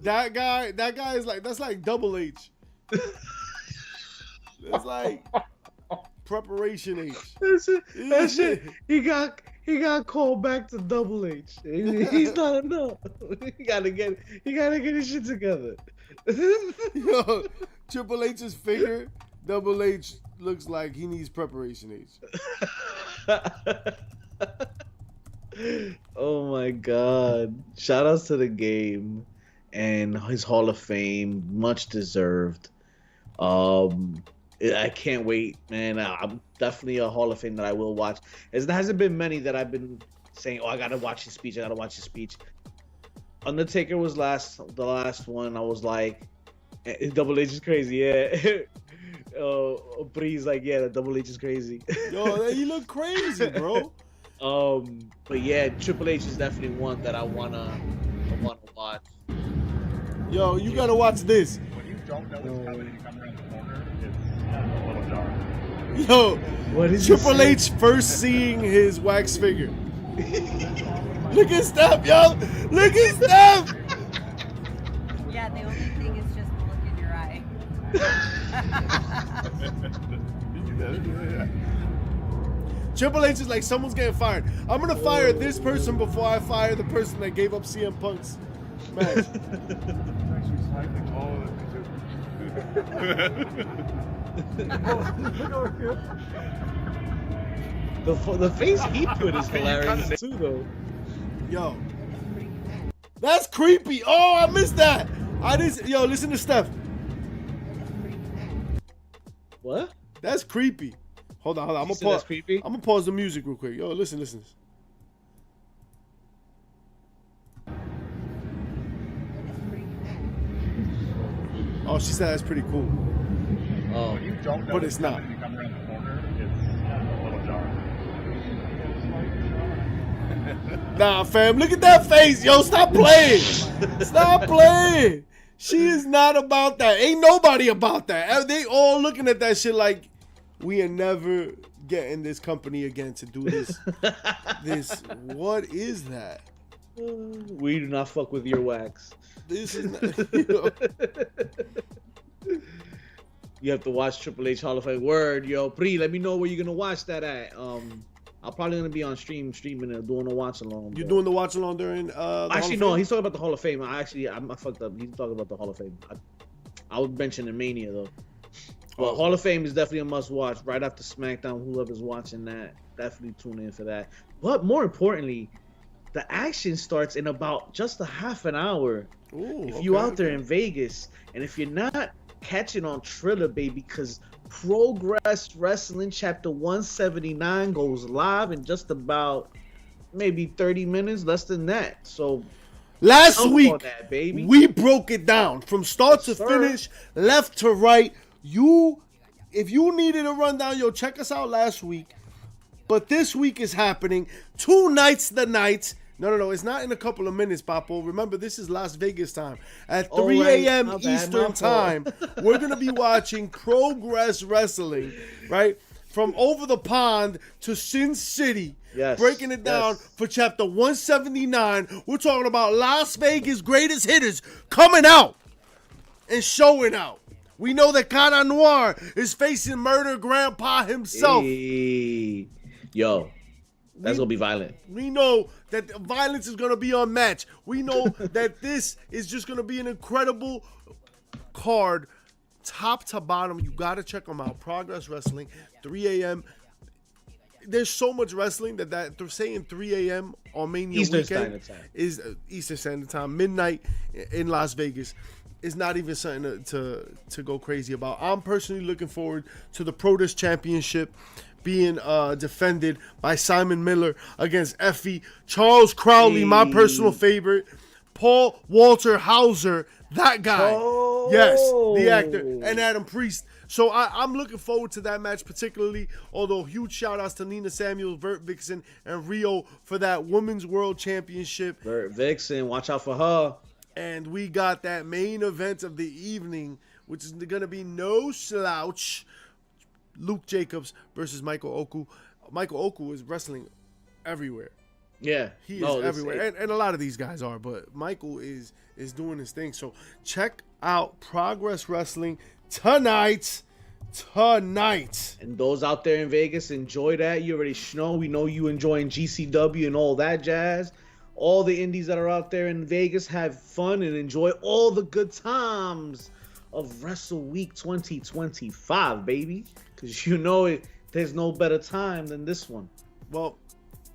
That guy is like, that's like Double H. That's like Preparation H. That shit. He got called back to Double H. He's not enough. He gotta get his shit together. Yo, Triple H's figure, Double H looks like he needs Preparation H. Oh my god. Shout outs to the game and his Hall of Fame. Much deserved. I can't wait, man. I'm definitely a Hall of Fame that I will watch. There hasn't been many that I've been saying, oh, I gotta watch his speech. Undertaker was the last one. I was like, Double H is crazy, yeah. Bree's like, yeah, the Double H is crazy. Yo, you look crazy, bro. But yeah, Triple H is definitely one that I wanna watch. Yo, you gotta watch this. When you don't know what's coming and you come around the corner, it's a little dark. Yo, What is Triple H first seeing his wax figure. Look at Steph, yo! Look at Steph! Yeah, the only thing is just the look in your eye. Triple H is like, someone's getting fired. I'm gonna fire this person before I fire the person that gave up CM Punk's match. It's actually slightly taller than me, too. The face he put is hilarious too, though. Yo, that's creepy. Oh, I missed that. Yo, listen to Steph. What? That's creepy. Hold on. I'm You said that's creepy? gonna pause the music real quick. Yo, listen. Oh, she said that's pretty cool. Oh, When you don't know But what's it's not. coming and you come around the corner, it's a little dark. Nah, fam, look at that face. Yo, stop playing. Stop playing. She is not about that. Ain't nobody about that. They all looking at that shit like, we are never getting this company again to do this. What is that? we do not fuck with your wax. This is not, You have to watch Triple H Hall of Fame. Word, yo, Pri, let me know where you're gonna watch that at. I'm probably gonna be on streaming and doing a watch along. You doing the watch along during the Actually, Hall no, of he's talking about the Hall of Fame. I fucked up. He's talking about the Hall of Fame. I was mentioning Mania though. Well, Hall of Fame is definitely a must watch. Right after SmackDown, whoever's watching that, definitely tune in for that. But more importantly, the action starts in about just a half an hour. Ooh, If you okay, out there in Vegas, and if you're not catching on Triller, baby, because Progress Wrestling Chapter 179 goes live in just about maybe 30 minutes, less than that. So Last jump on week, that, baby. we broke it down from start to Yes, sir. finish, left to right. If you needed a rundown, yo, check us out last week. But this week is happening. 2 nights the night. No, it's not in a couple of minutes, Papo. Remember, this is Las Vegas time. At 3 a.m. My bad, Eastern my time, fault. we're going to be watching Progress Wrestling, right? From over the pond to Sin City. Yes, Breaking it down yes. for chapter 179. We're talking about Las Vegas greatest hitters coming out and showing out. We know that Cara Noir is facing Murder Grandpa himself. Hey. Yo, that's gonna be violent. We know that the violence is going to be unmatched. We know that this is just going to be an incredible card, top to bottom. You got to check them out. Progress Wrestling, 3 a.m. there's so much wrestling that they're saying 3 a.m. on Mania Eastern weekend Standard Time. is Eastern Standard Time, midnight in Las Vegas. Is not even something to go crazy about. I'm personally looking forward to the Protest Championship being defended by Simon Miller against Effie, Charles Crowley, my personal favorite, Paul Walter Hauser, that guy, yes, the actor, and Adam Priest. So I'm looking forward to that match particularly, although huge shout-outs to Nina Samuels, Vert Vixen, and Rio for that Women's World Championship. Vert Vixen, watch out for her. And we got that main event of the evening, which is going to be no slouch. Luke Jacobs versus Michael Oku. Michael Oku is wrestling everywhere. Yeah. He is everywhere. And a lot of these guys are, but Michael is doing his thing. So check out Progress Wrestling tonight. And those out there in Vegas, enjoy that. You already know. We know you enjoying GCW and all that jazz. All the indies that are out there in Vegas, have fun and enjoy all the good times of Wrestle Week 2025, baby. Because you know it, there's no better time than this one. Well,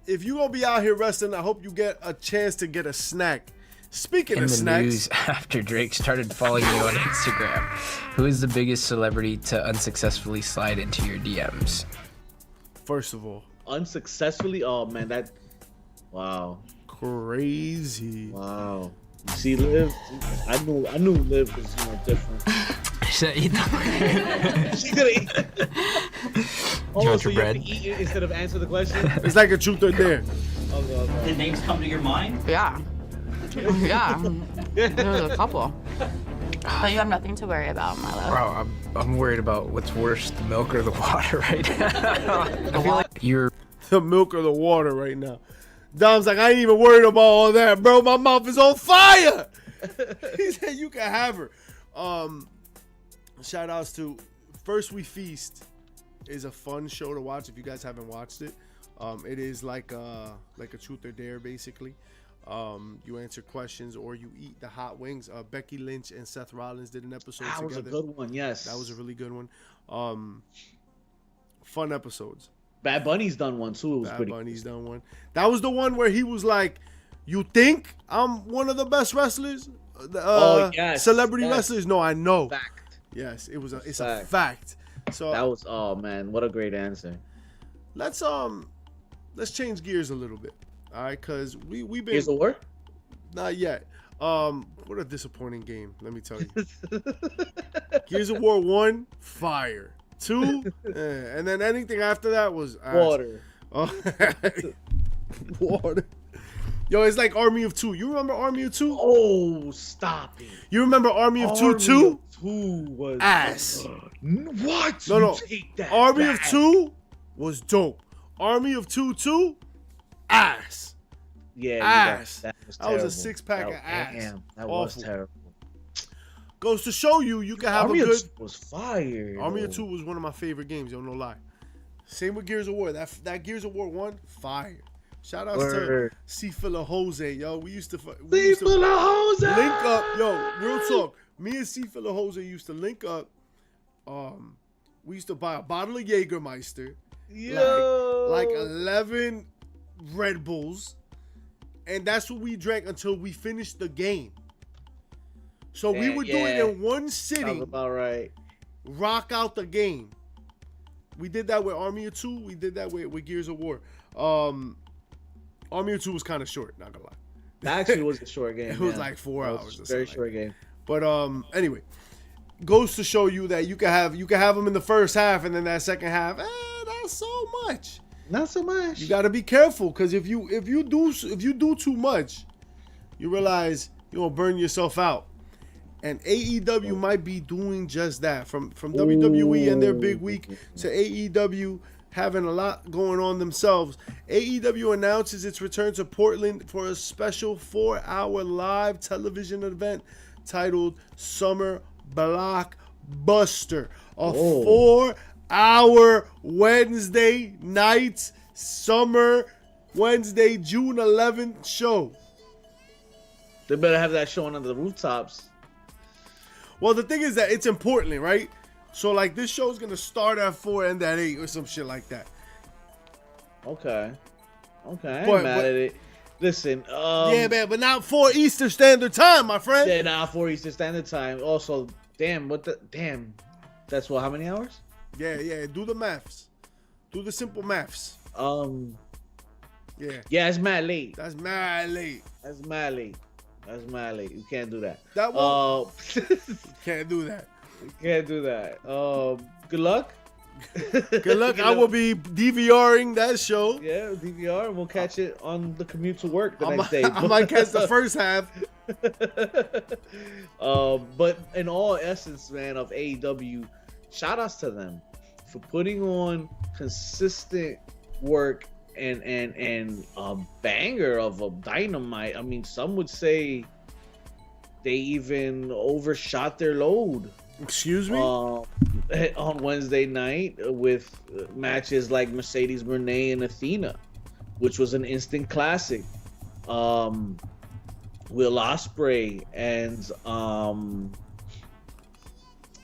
if you're going to be out here wrestling, I hope you get a chance to get a snack. Speaking of snacks. In the news, after Drake started following you on Instagram, who is the biggest celebrity to unsuccessfully slide into your DMs? First of all. Unsuccessfully? Oh, man, that... Wow. Crazy. Wow. You see Liv? I knew Liv was different. She said eat them. She could have eaten. Oh, so you have to eat it instead of answer the question? It's like a truth or dare. Okay. Did names come to your mind? Yeah. Yeah. There's a couple. But you have nothing to worry about, my love. Bro, I'm worried about what's worse, the milk or the water right now. I feel like you're the milk or the water right now. Dom's like, I ain't even worried about all that, bro. My mouth is on fire. He said you can have her. Shout outs to First We Feast is a fun show to watch if you guys haven't watched it. It is like a truth or dare basically. You answer questions or you eat the hot wings. Becky Lynch and Seth Rollins did an episode together. That was a good one, yes. That was a really good one. Fun episodes. Bad Bunny's done one too. It was Bad Bunny's done one. That was the one where he was like, "You think I'm one of the best wrestlers? Yes, celebrity wrestlers? No, I know. Fact. Yes, it's a fact. So that was man, what a great answer. Let's change gears a little bit, all right? Cause we've been Gears of War? Not yet. What a disappointing game. Let me tell you. Gears of War 1, fire. 2, and then anything after that was water. Water. Yo, it's like Army of 2. You remember Army of 2? Oh, stop it. You remember Army of 2 too? 2 was ass. What? No. Take that Army back. of 2 was dope. Army of 2 ass. Yeah, ass. That was a 6-pack of ass. Damn, that awful. was terrible. Goes to show you can have Army a good. Was fire. Army of 2 was one of my favorite games. Yo, no lie. Same with Gears of War. That Gears of War 1, fire. Shout outs to C. Filler Jose, yo. We used to link up, yo. Real talk. Me and C. Filler Jose used to link up. We used to buy a bottle of Jägermeister, like 11 Red Bulls, and that's what we drank until we finished the game. So we would do it in one sitting. Sounds about right. Rock out the game. We did that with Army of 2. We did that with Gears of War. Army of 2 was kind of short, not gonna lie. That actually was a short game. It was like 4 hours. Very short game. But anyway, goes to show you that you can have them in the first half, and then that second half, not so much. Not so much. You got to be careful because if you do too much, you realize you're gonna burn yourself out. And AEW might be doing just that. From WWE and their big week to AEW having a lot going on themselves. AEW announces its return to Portland for a special 4-hour live television event titled Summer Blockbuster. A 4-hour Wednesday night Summer Wednesday, June 11th show. They better have that showing under the rooftops. Well, the thing is that it's in Portland, right? So, like, this show's going to start at 4, end at 8 or some shit like that. Okay. I ain't But- mad at it. Listen, yeah, man, but not for Eastern Standard Time, my friend. Yeah, not for Eastern Standard Time. Also, damn, that's what, how many hours? Yeah, do the maths. Do the simple maths. Yeah. Yeah, it's mad late. That's mad late. That's mad late. You can't do that. That won't. Can't do that. You can't do that. Good luck. Good luck. I will be DVRing that show. Yeah, DVR, and we'll catch it on the commute to work the next day. I might catch the first half. But in all essence, man, of AEW, shout outs to them for putting on consistent work and a banger of a Dynamite. I mean, some would say they even overshot their load. Excuse me? On Wednesday night with matches like Mercedes Moné and Athena, which was an instant classic. Will Ospreay and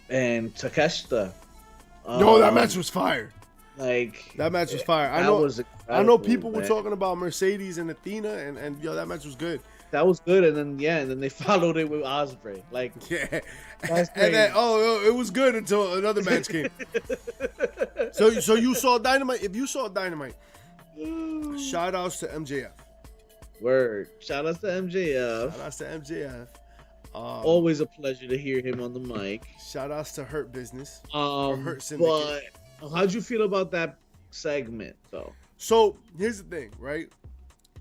Takeshita. No, that match was fire. Like, that match was fire. I know people were talking about Mercedes and Athena, and yo, that match was good. That was good, and then they followed it with Ospreay. Like, yeah, and then it was good until another match came. So you saw Dynamite. If you saw Dynamite, shout outs to MJF. Word. Shout outs to MJF. Shout outs to MJF. Always a pleasure to hear him on the mic. Shout outs to Hurt Business. Hurt Syndicate. But how'd you feel about that segment, though? So here's the thing, right?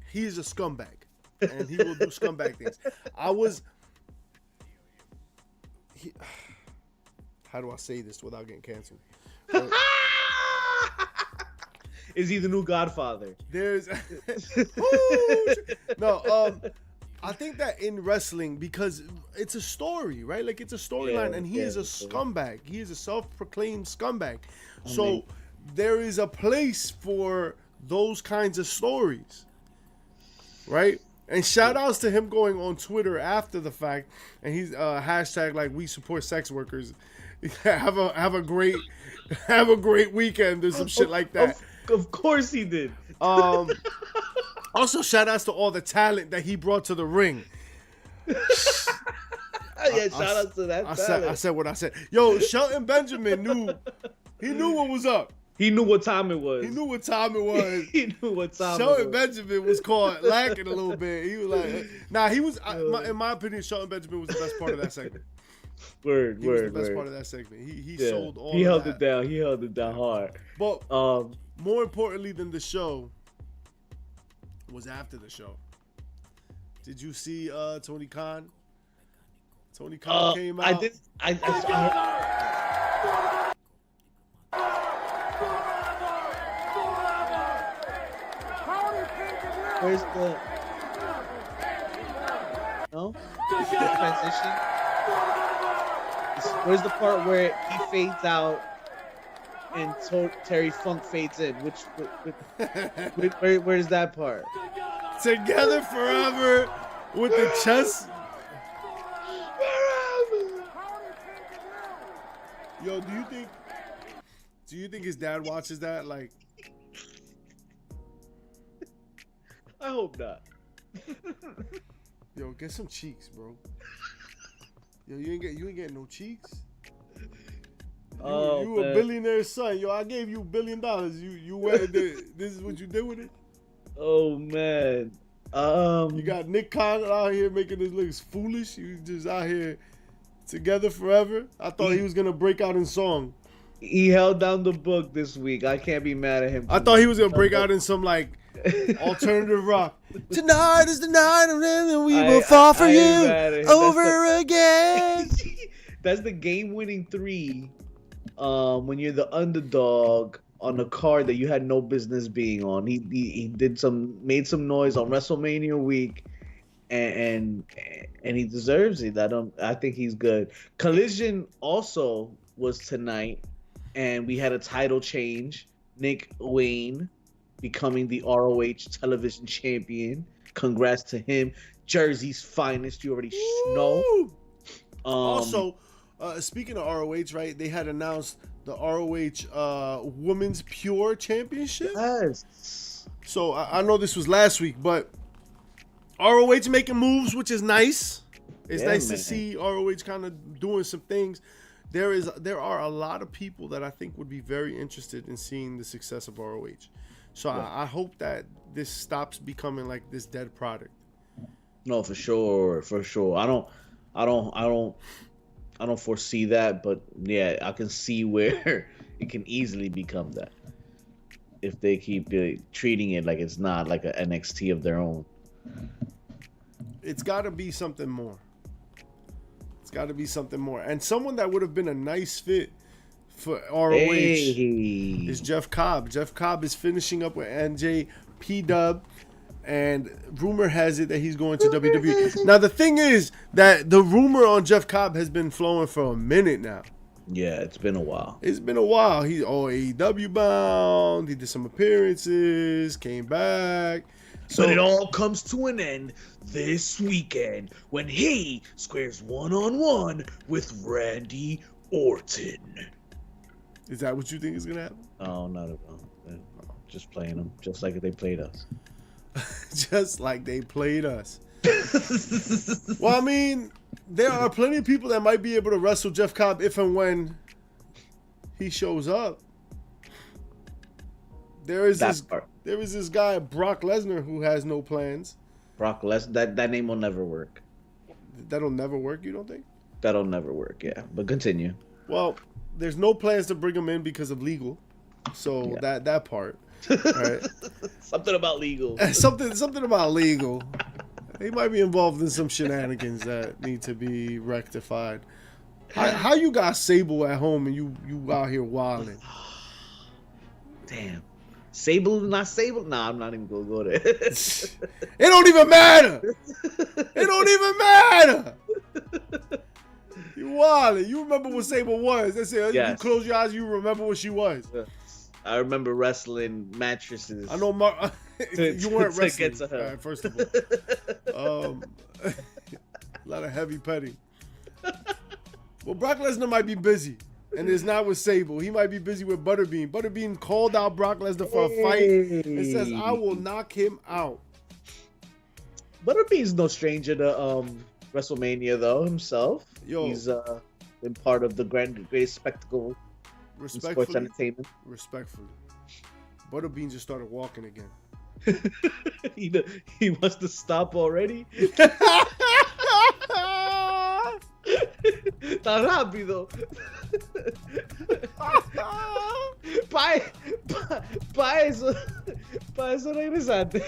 He's a scumbag. And he will do scumbag things. How do I say this without getting canceled? Is he the new Godfather? There's I think that in wrestling, because it's a story, right? Like, it's a storyline, and he is a scumbag. He is a self-proclaimed scumbag. So there is a place for those kinds of stories, right? And shout outs to him going on Twitter after the fact, and he's hashtag like we support sex workers. have a great weekend or some shit like that. Of course he did. Also, shout outs to all the talent that he brought to the ring. Yeah, shout outs to that talent. I said what I said. Yo, Shelton Benjamin knew what was up. He knew what time it was. He knew what time it was. Shelton Benjamin was caught lacking a little bit. He was like, he was, in my opinion, Shelton Benjamin was the best part of that segment. He was the best part of that segment. He sold all. He held it down. He held it down hard. But more importantly than the show was after the show. Did you see Tony Khan? Tony Khan came out. I did. Where's the transition? Where's the part where he fades out and Terry Funk fades in? Where's that part? Together forever with the chest. Yo, do you think his dad watches that? Like, I hope not. Yo, get some cheeks, bro. Yo, you ain't getting no cheeks. You a billionaire's son. Yo, I gave you $1 billion. You went. This is what you did with it. Oh man. You got Nick Khan out here making this look foolish. You just out here together forever. I thought he was gonna break out in song. He held down the book this week. I can't be mad at him. I thought he was gonna break out in some like alternative rock. Tonight is the night, and we will fall for you over again. That's the game-winning 3. When you're the underdog on a card that you had no business being on. He made some noise on WrestleMania week, and he deserves it. I think he's good. Collision also was tonight, and we had a title change. Nick Wayne becoming the ROH television champion. Congrats to him. Jersey's finest, you already know. Also, speaking of ROH, right, they had announced the ROH Women's Pure Championship. Yes. So I know this was last week, but ROH making moves, which is nice. It's nice to see ROH kind of doing some things. There are a lot of people that I think would be very interested in seeing the success of ROH. So I hope that this stops becoming like this dead product. No, for sure. I don't foresee that, but yeah, I can see where it can easily become that if they keep treating it like it's not like an NXT of their own. It's got to be something more. And someone that would have been a nice fit for ROH is Jeff Cobb. Jeff Cobb is finishing up with NJPW, and rumor has it that he's going to WWE. Now, the thing is that the rumor on Jeff Cobb has been flowing for a minute now. Yeah, it's been a while. He's AEW bound. He did some appearances, came back. So it all comes to an end this weekend when he squares one-on-one with Randy Orton. Is that what you think is going to happen? Oh, not at all. Just playing them, just like they played us. Just like they played us. Well, I mean, there are plenty of people that might be able to wrestle Jeff Cobb if and when he shows up. There is this guy, Brock Lesnar, who has no plans. Brock Lesnar, that name will never work. That'll never work, you don't think? That'll never work, yeah. But continue. Well, there's no plans to bring him in because of legal. So that part. Right? Something about legal. Something about legal. He might be involved in some shenanigans that need to be rectified. How you got Sable at home and you out here wilding? Damn. Sable, not Sable? Nah, I'm not even going to go there. It don't even matter. It don't even matter. You wilding. You remember what Sable was. They say, you close your eyes, you remember what she was. I remember wrestling mattresses. I know you weren't wrestling. To her. Right, first of all. A lot of heavy petting. Well, Brock Lesnar might be busy. And it's not with Sable. He might be busy with Butterbean. Butterbean called out Brock Lesnar for a fight and says, I will knock him out. Butterbean's no stranger to WrestleMania, though, himself. He's been part of the greatest spectacle in sports entertainment. Respectfully. Butterbean just started walking again. He wants to stop already? Está rápido. Pa eso regresaste.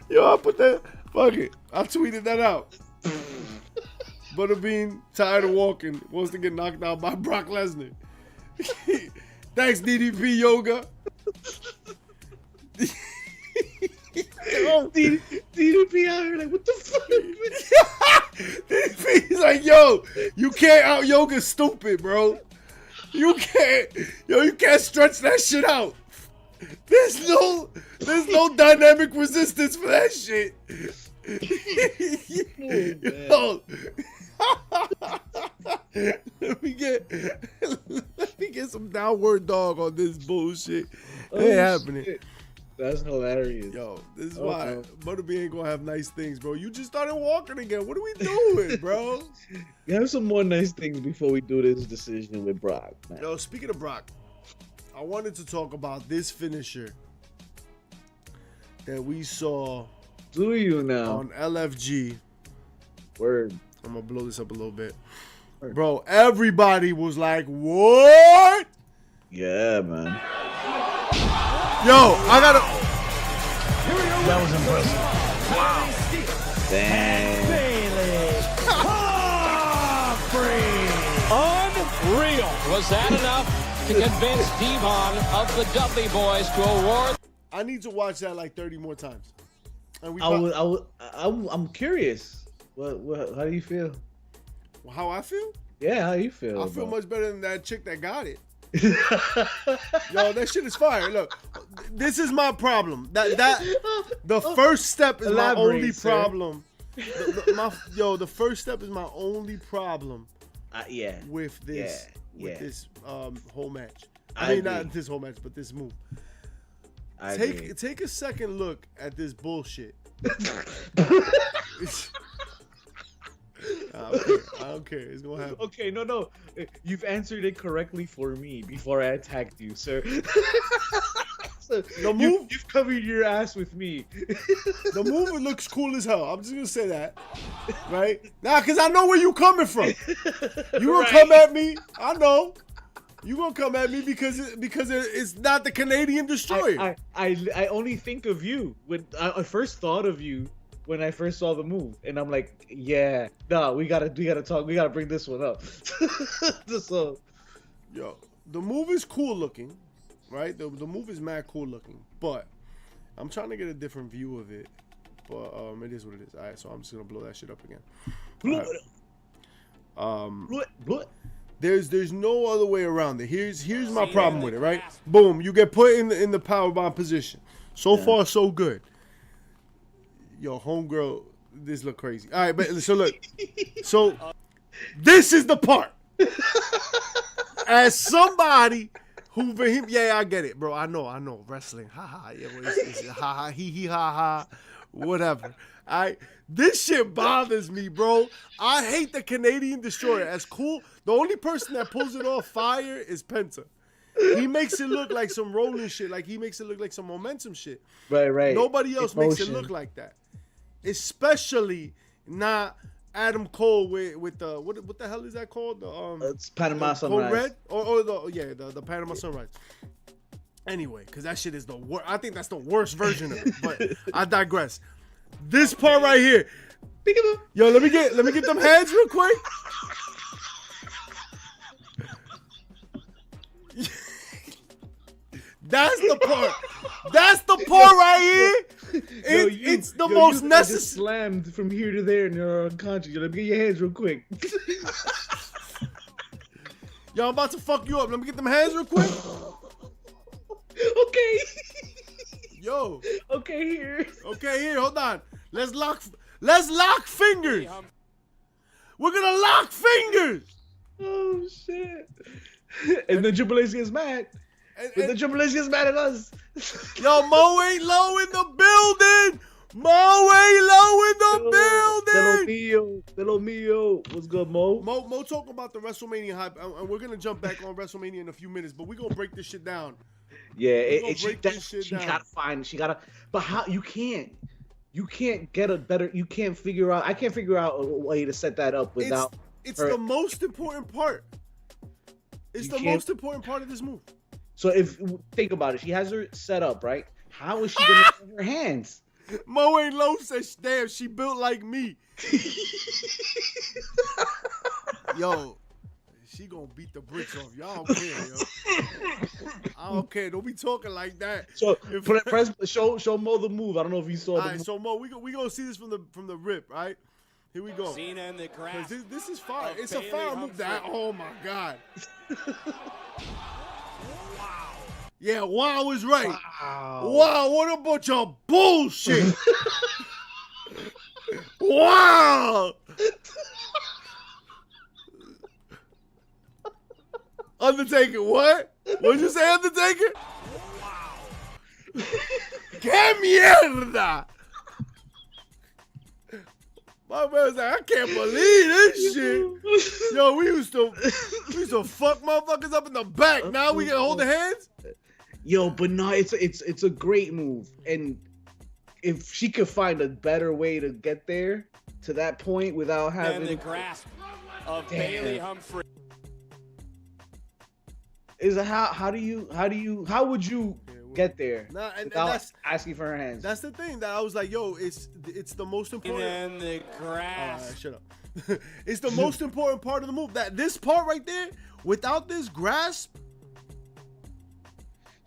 Yo, I put that. Fuck it. I tweeted that out. Butterbean, tired of walking, wants to get knocked out by Brock Lesnar. Thanks, DDP Yoga. DDP out here like, what the fuck? DDP's like, yo, you can't out yoga stupid, bro. You can't stretch that shit out. There's no dynamic resistance for that shit. Yo. Let me get some downward dog on this bullshit. It ain't happening. Shit. That's hilarious. Yo, this is why Butterbean ain't gonna have nice things, bro. You just started walking again. What are we doing, bro? You have some more nice things before we do this decision with Brock, man. Yo, speaking of Brock, I wanted to talk about this finisher that we saw. Do you now? On LFG. Word. I'm gonna blow this up a little bit. Word. Bro, everybody was like, what? Yeah, man. Yo, I gotta. That was impressive. Wow. Damn. Unreal. Was that enough to convince Devon of the Dudley Boys to award? I need to watch that like 30 more times. And I'm curious. What? How do you feel? How I feel? Yeah, how you feel? I feel much better than that chick that got it. Yo, that shit is fire. Look, this is my problem. The first step is my only problem. The first step is my only problem. Yeah. With this, Yeah. this whole match. I mean, agree. not this whole match, but this move. I agree. Take a second look at this bullshit. I don't care. It's gonna happen. Okay, no. You've answered it correctly for me before I attacked you, sir. So the move, you've covered your ass with me. The move looks cool as hell. I'm just gonna say that, right? Now, cause I know where you coming from. You gonna come at me? I know. You gonna come at me because it's not the Canadian destroyer. I only think of you when I first thought of you when I first saw the move, and I'm like, yeah, no, we gotta talk, we gotta bring this one up. So, yo, the move is cool looking, right? The move is mad cool looking, but I'm trying to get a different view of it. But it is what it is. All right, so I'm just gonna blow that shit up again. Right. There's no other way around it. Here's my problem with it, right? Boom, you get put in the powerbomb position. So far, so good. Yo, homegirl, this look crazy. All right, but so look, so this is the part. As somebody who I get it, bro. I know wrestling. Ha ha. Yeah, it's ha ha he ha ha, whatever. All right, this shit bothers me, bro. I hate the Canadian destroyer. As cool, the only person that pulls it off fire is Penta. He makes it look like some rolling shit. Like he makes it look like some momentum shit. Right. Nobody else makes it look like that. Especially not Adam Cole with the what the hell is that called? The it's Panama Sunrise. Red or the Panama Sunrise. Anyway, because that shit is the worst. I think that's the worst version of it. But I digress. This part right here. Yo, let me get them hands real quick. That's the part. That's the part right here. It's the most necessary. Just slammed from here to there and you're unconscious. Let me get your hands real quick. Yo, I'm about to fuck you up. Let me get them hands real quick. Okay. Yo. Okay, here. Hold on. Let's lock fingers. We're gonna lock fingers. Oh shit. And then Triple H gets mad. And the Triple H gets mad at us. Yo, Mo ain't low in the building. Mo ain't low in the building. Little Mio. What's good, Mo? Mo talking about the WrestleMania hype, and we're gonna jump back on WrestleMania in a few minutes, but we're gonna break this shit down. Yeah, she gotta. But how you can't get a better. You can't figure out. I can't figure out a way to set that up without. It's the most important part. It's the most important part of this move. So if think about it, she has her set up, right? How is she gonna get her hands? Mo ain't low says, damn, she built like me. Yo, she gonna beat the bricks off. Y'all don't care, yo. I don't care. Don't be talking like that. So show Mo the move. I don't know if you saw. All right, so Mo, we gonna see this from the rip, right? Here we go. Cena in the grasp. This is fire. It's a fire move. Oh my god. Yeah, wow is right. Wow, what a bunch of bullshit. Wow. Undertaker, what? What'd you say, Undertaker? Wow. ¡Qué mierda! My man's like, I can't believe this shit. Yo, we used to fuck motherfuckers up in the back. Now we can hold the hands? Yo, but no, it's a great move. And if she could find a better way to get there to that point without having the grasp of Bailey Humphrey. Is how would you get there without asking for her hands? That's the thing that I was like, yo, it's the most important. And the grasp. All right, shut up. It's the most important part of the move. That this part right there, without this grasp,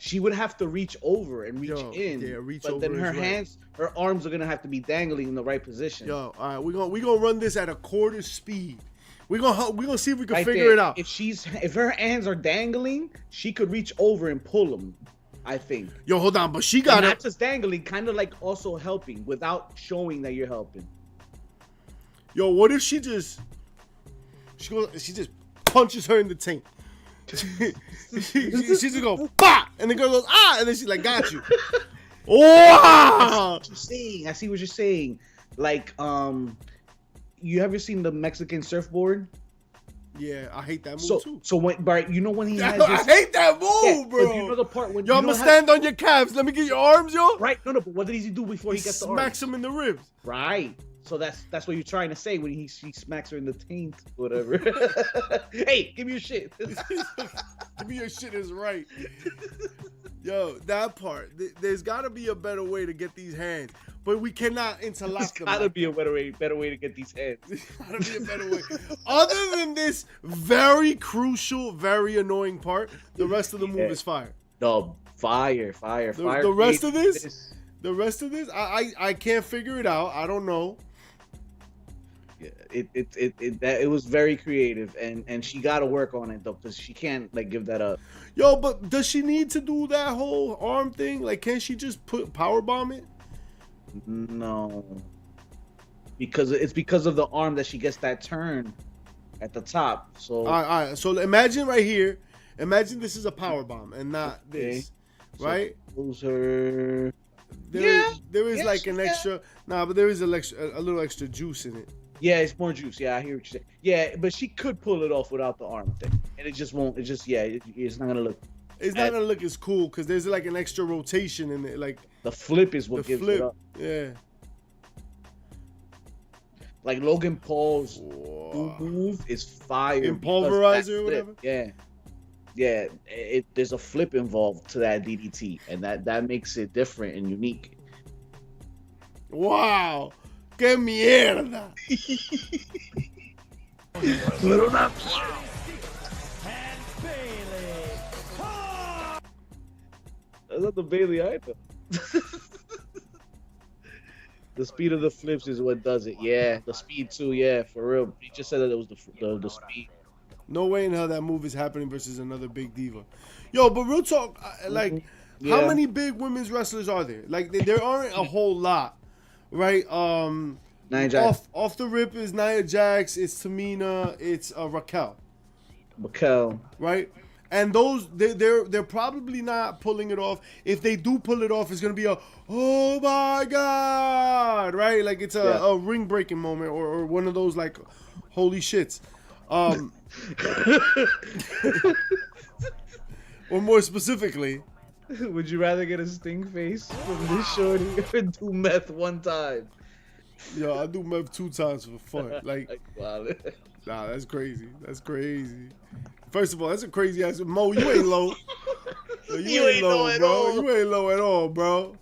she would have to reach over and reach in. Yeah, reach but over. But then her hands, her arms are gonna have to be dangling in the right position. Yo, all right, we gonna run this at a quarter speed. We gonna see if we can figure it out. If her hands are dangling, she could reach over and pull them. I think. Yo, hold on, but she got not just dangling, kind of like also helping without showing that you're helping. Yo, what if she just punches her in the taint. She just go, bah! And the girl goes, ah! And then she's like, got you. Wow! I see what you're saying. Like, you ever seen the Mexican surfboard? Yeah, I hate that move too. So when, but you know when he has I hate that move, bro. You know the part when yo, I'm gonna stand on your calves. Let me get your arms, yo. Right? No, but what did he do before he gets the arms? Smacks him in the ribs. Right. So that's what you're trying to say when he smacks her in the taint, whatever. Hey, give me your shit. Give me your shit is right. Yo, that part. There's got to be a better way to get these hands, but we cannot interlock them. There's got to be a better way to get these hands. There's got to be a better way. Other than this very crucial, very annoying part, the rest of the move is fire. No, fire. The rest of this, I can't figure it out. I don't know. Yeah, it was very creative, and she got to work on it though, because she can't like give that up. Yo, but does she need to do that whole arm thing? Like, can't she just power bomb it? No, because it's because of the arm that she gets that turn at the top. So all right. So imagine right here. Imagine this is a power bomb and not this, right? So lose her. There is like an extra. Nah, but there is a little extra juice in it. Yeah, it's more juice. Yeah, I hear what you're saying. Yeah, but she could pull it off without the arm thing, and it just won't. It just it's not gonna look. It's not gonna look as cool because there's like an extra rotation in it. Like the flip is what gives it up. Yeah. Like Logan Paul's move is fire. In pulverizer or whatever. Yeah. There's a flip involved to that DDT, and that makes it different and unique. Wow. ¡Qué mierda! That's not the Bailey either. The speed of the flips is what does it. Yeah, the speed too. Yeah, for real. He just said that it was the speed. No way in hell that move is happening versus another big diva. Yo, but real talk, like, how many big women's wrestlers are there? Like, there aren't a whole lot. Right, Nia Jax. Off the rip is Nia Jax, it's Tamina, it's Raquel. Right, and those they're probably not pulling it off. If they do pull it off, it's gonna be a oh my god, right? Like it's a ring breaking moment or one of those like holy shits. Or more specifically. Would you rather get a sting face from this shorty or do meth one time? Yo, I do meth 2 times for fun. Like, nah, that's crazy. That's crazy. First of all, that's a crazy ass. Mo, you ain't low. Yo, you ain't low, bro. All. You ain't low at all, bro.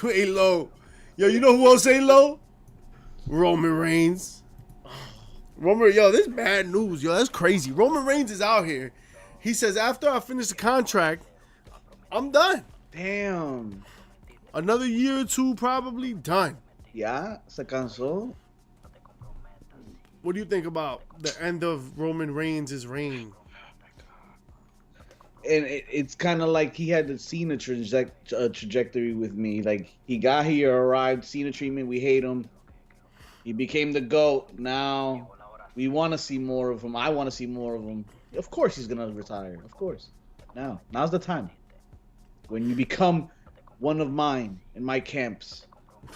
You ain't low. Yo, you know who else ain't low? Roman Reigns. Yo, this bad news. Yo, that's crazy. Roman Reigns is out here. He says, after I finish the contract, I'm done. Damn. Another year or 2, probably done. Ya, se cansó. What do you think about the end of Roman Reigns' reign? And it's kind of like he had the Cena trajectory with me. Like, he got here, arrived, Cena treatment, we hate him. He became the GOAT. Now, we want to see more of him. I want to see more of him. Of course he's going to retire. Of course. Now's the time. When you become one of mine in my camps.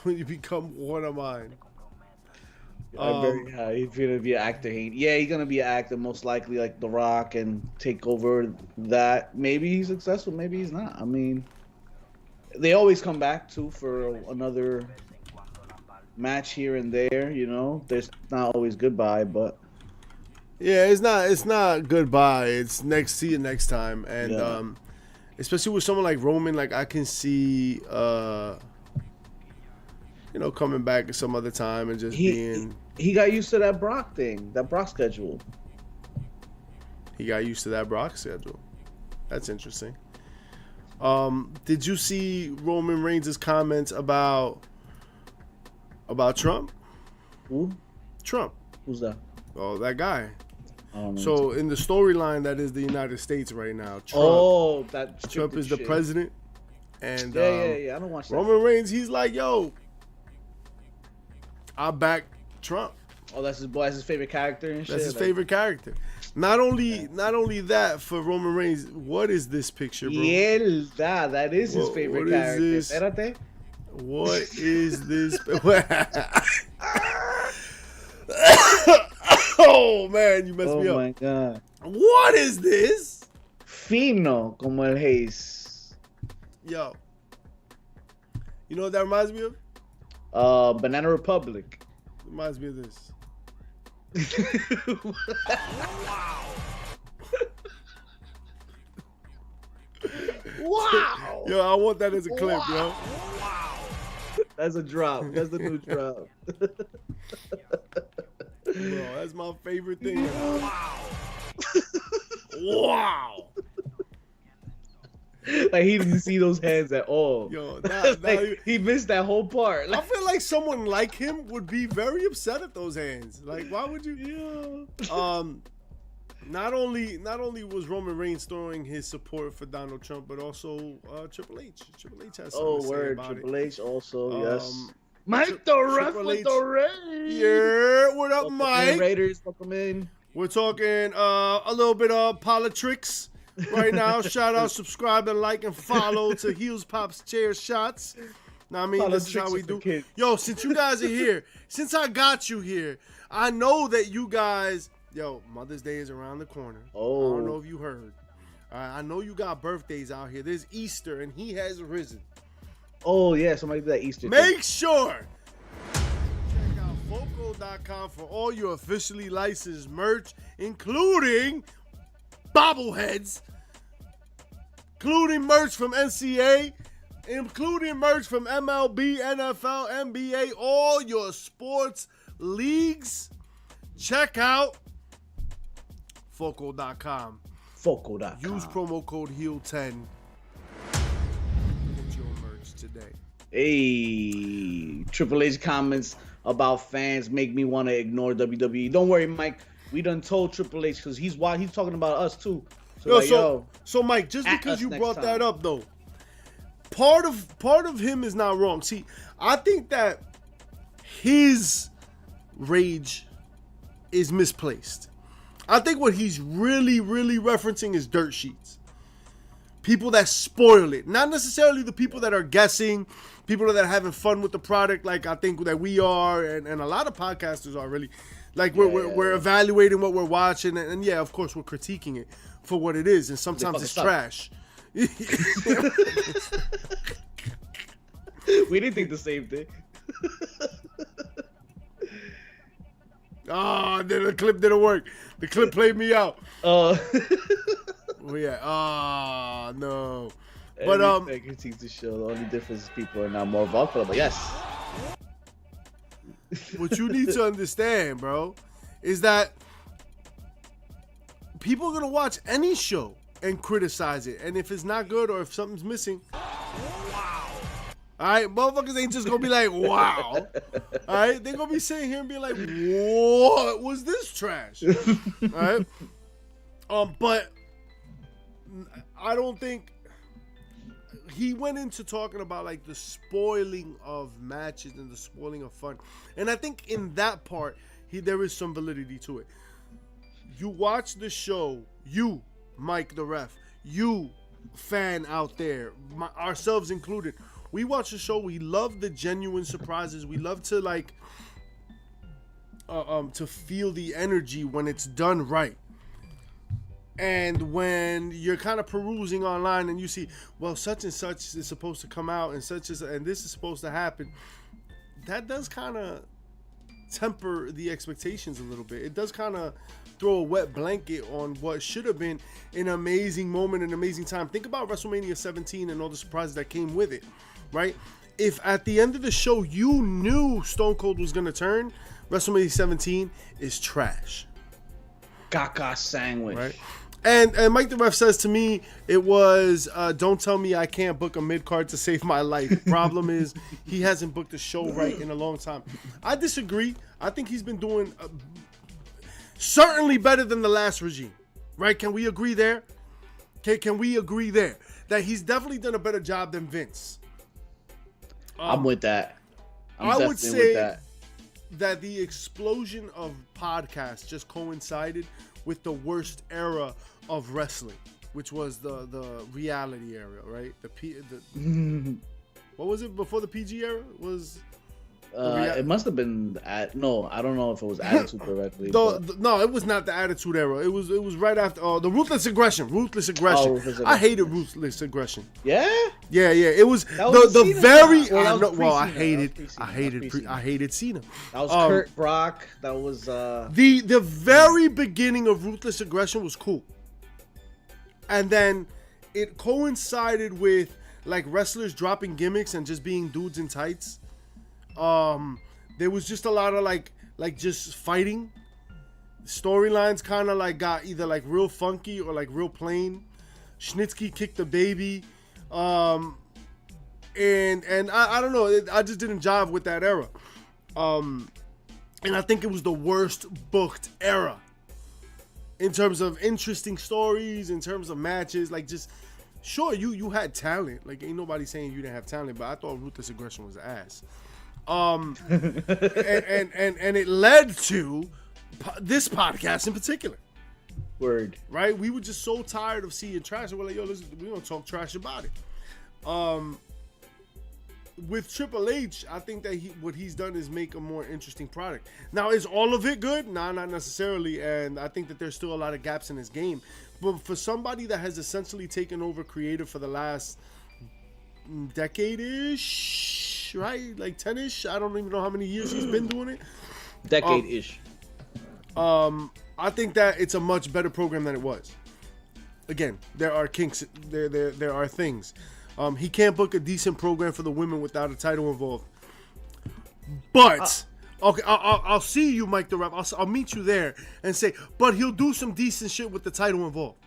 When you become one of mine. He's gonna be an actor. Yeah, he's gonna be an actor, most likely, like The Rock, and take over that. Maybe he's successful, maybe he's not. I mean, they always come back too for another match here and there. You know, there's not always goodbye, but yeah, it's not goodbye. It's see you next time, and especially with someone like Roman, like I can see, coming back at some other time and just being. He got used to that Brock thing, that Brock schedule. He got used to that Brock schedule. That's interesting. Did you see Roman Reigns' comments about Trump? Who? Trump. Who's that? Oh, that guy. So in the storyline that is the United States right now, Trump is the president, and I don't watch that. Roman Reigns, he's like, yo, I back Trump. Oh, that's his boy. That's his favorite character and shit. That's his favorite character. Not only that for Roman Reigns. What is this picture, bro? Mierda, that is his favorite character. Is Espérate. What is this? Oh man, you messed me up. Oh my god. What is this? Fino como el Hayes. Yo. You know what that reminds me of? Banana Republic. Reminds me of this. Wow. Yo, I want that as a clip, yo. Wow. That's a drop. That's the new drop. Bro, that's my favorite thing. Wow. Wow. Like he didn't see those hands at all. Yo, like, he missed that whole part. I feel like someone like him would be very upset at those hands. Like, why would you? Yeah. Not only was Roman Reigns throwing his support for Donald Trump, but also Triple H. Triple H has something to say about Triple H also, yes. Mike the Ref with the Raiders. Yeah, what up, Mike? Raiders, welcome in. We're talking a little bit of politics right now. Shout out, subscribe, and like, and follow to Heels, Pops, Chair Shots. Now, I mean, this is how we do. Yo, since you guys are here, since I got you here, I know that you guys, yo, Mother's Day is around the corner. Oh. I don't know if you heard. I know you got birthdays out here. There's Easter, and he has risen. Oh, yeah, somebody did that Easter Make thing. sure check out Foco.com for all your officially licensed merch, including bobbleheads, including merch from NCA, including merch from MLB, NFL, NBA, all your sports leagues. Check out Foco.com. Foco.com. Use promo code HEEL10. Get your merch today. Hey, Triple H comments about fans make me want to ignore WWE. Don't worry, Mike. We done told Triple H because he's talking about us too. So Mike, just because you brought that up though, part of him is not wrong. See, I think that his rage is misplaced. I think what he's really referencing is dirt sheets. People that spoil it. Not necessarily the people that are guessing, people that are having fun with the product like I think that we are and a lot of podcasters are really. Like we're evaluating what we're watching and yeah, of course we're critiquing it for what it is and sometimes it's trash. We didn't think the same thing. Then the clip didn't work. The clip played me out. Oh yeah. No. But critiques the show. The only difference is people are now more vocal. But yes. What you need to understand, bro, is that people are going to watch any show and criticize it. And if it's not good or if something's missing, wow. All right, motherfuckers ain't just going to be like, wow. All right, they're going to be sitting here and be like, what was this trash? All right? But I don't think he went into talking about like the spoiling of matches and the spoiling of fun. And I think in that part, there is some validity to it. You watch the show, you, Mike the Ref, you, fan out there, ourselves included, we watch the show, we love the genuine surprises. We love to like, to feel the energy when it's done right. And when you're kind of perusing online and you see, well, such and such is supposed to come out and and this is supposed to happen, that does kind of temper the expectations a little bit. It does kind of throw a wet blanket on what should have been an amazing moment, an amazing time. Think about WrestleMania 17 and all the surprises that came with it, right? If at the end of the show you knew Stone Cold was going to turn, WrestleMania 17 is trash. Caca sandwich. Right? And Mike the Ref says to me, it was, don't tell me I can't book a mid-card to save my life. Problem is, he hasn't booked a show right in a long time. I disagree. I think he's been doing certainly better than the last regime. Right? Can we agree there? Can we agree there? That he's definitely done a better job than Vince. I'm with that. I would say, that the explosion of podcasts just coincided with the worst era of wrestling, which was the reality era, right? What was it before the PG era? It must have been no, I don't know if it was Attitude directly. No, it was not the Attitude era. It was right after the Ruthless Aggression. Ruthless Aggression. I hated Ruthless Aggression. Yeah. It was the very. I hated Cena. That was Kurt Brock. That was the very beginning of Ruthless Aggression was cool, and then it coincided with like wrestlers dropping gimmicks and just being dudes in tights. There was just a lot of like just fighting. Storylines kind of like got either like real funky or like real plain. Schnitzky kicked the baby, and I don't know. I just didn't jive with that era, and I think it was the worst booked era in terms of interesting stories, in terms of matches. Like just sure you had talent. Like ain't nobody saying you didn't have talent, but I thought Ruthless Aggression was ass. And it led to this podcast in particular. Word. Right? We were just so tired of seeing trash. And we're like, yo, listen, we're going to talk trash about it. With Triple H, I think that what he's done is make a more interesting product. Now, is all of it good? Nah, not necessarily. And I think that there's still a lot of gaps in his game. But for somebody that has essentially taken over creative for the last decade-ish, right? Like 10-ish. I don't even know how many years he's been doing it. Decade-ish. I think that it's a much better program than it was. Again, there are kinks. There are things. He can't book a decent program for the women without a title involved. But okay, I'll see you, Mike the Rep. I'll meet you there and say, but he'll do some decent shit with the title involved.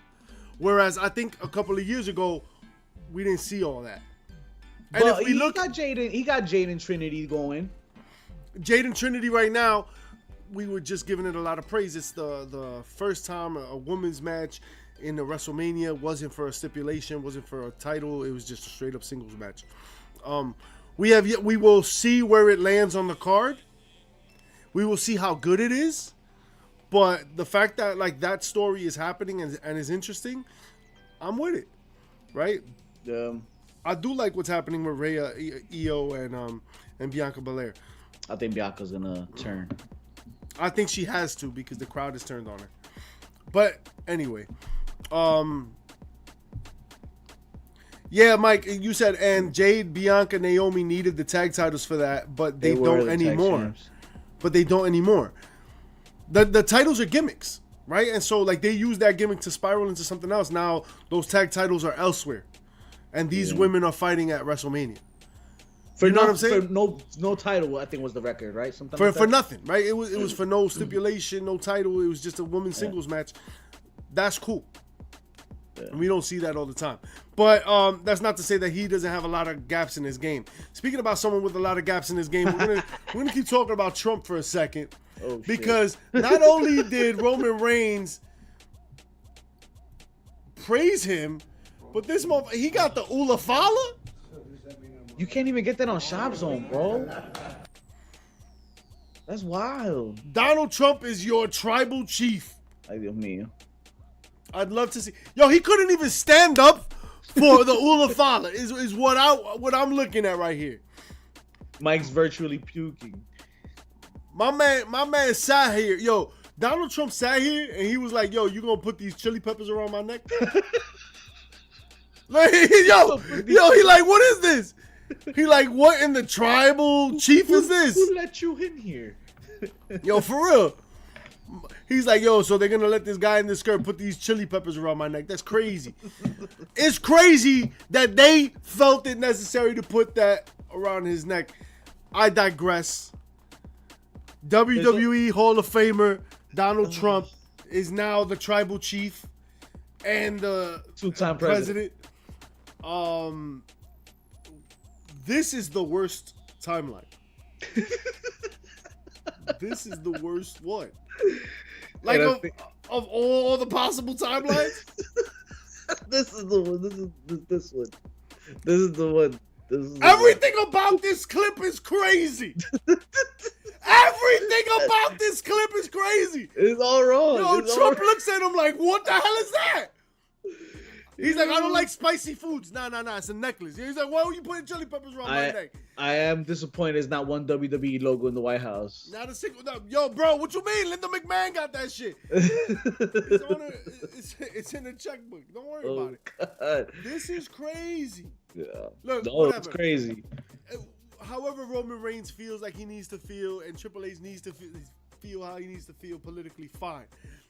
Whereas I think a couple of years ago, we didn't see all that. And but if we he got Jaden Trinity going. Jaden Trinity right now, we were just giving it a lot of praise. It's the first time a women's match in the WrestleMania wasn't for a stipulation, wasn't for a title. It was just a straight up singles match. We will see where it lands on the card. We will see how good it is. But the fact that like that story is happening and is interesting, I'm with it, right? I do like what's happening with Rhea, Io, and Bianca Belair. I think Bianca's gonna turn. I think she has to because the crowd has turned on her. But anyway, yeah, Mike, you said and Jade, Bianca, Naomi needed the tag titles for that, but they don't anymore. But they don't anymore. The titles are gimmicks, right? And so like they use that gimmick to spiral into something else. Now those tag titles are elsewhere, and these women are fighting at WrestleMania. For you know what I'm saying? For no title, I think was the record, right? Something for nothing, right? It was for no stipulation, no title. It was just a women's singles match. That's cool. Yeah. And we don't see that all the time. But that's not to say that he doesn't have a lot of gaps in his game. Speaking about someone with a lot of gaps in his game, we're gonna keep talking about Trump for a second. Oh, because not only did Roman Reigns praise him, but this motherfucker, he got the Ulafala. You can't even get that on Shop Zone, bro. That's wild. Donald Trump is your tribal chief. I mean, I'd love to see. Yo, he couldn't even stand up for the Ulafala. Is what I'm looking at right here. Mike's virtually puking. My man sat here. Yo, Donald Trump sat here and he was like, "Yo, you gonna put these chili peppers around my neck?" Like, yo, he like, what is this? He like, what in the tribal chief is this? Who let you in here? Yo, for real. He's like, yo, so they're gonna let this guy in this skirt put these chili peppers around my neck. That's crazy. It's crazy that they felt it necessary to put that around his neck. I digress. WWE Hall of Famer Donald Trump is now the tribal chief and the two-time president. This is the worst timeline. This is the worst one. Like of all the possible timelines. This is the one. This one. This is the one. Everything about this clip is crazy. Everything about this clip is crazy. It's all wrong. Yo, Trump looks at him like, what the hell is that? He's like, I don't like spicy foods. Nah, it's a necklace. He's like, why would you put chili peppers around my neck? I am disappointed there's not one WWE logo in the White House. Not a single. No, yo, bro, what you mean? Linda McMahon got that shit. It's in the checkbook. Don't worry about it. God. This is crazy. Yeah. Look, It's crazy. However Roman Reigns feels like he needs to feel, and Triple H needs to feel how he needs to feel politically, fine.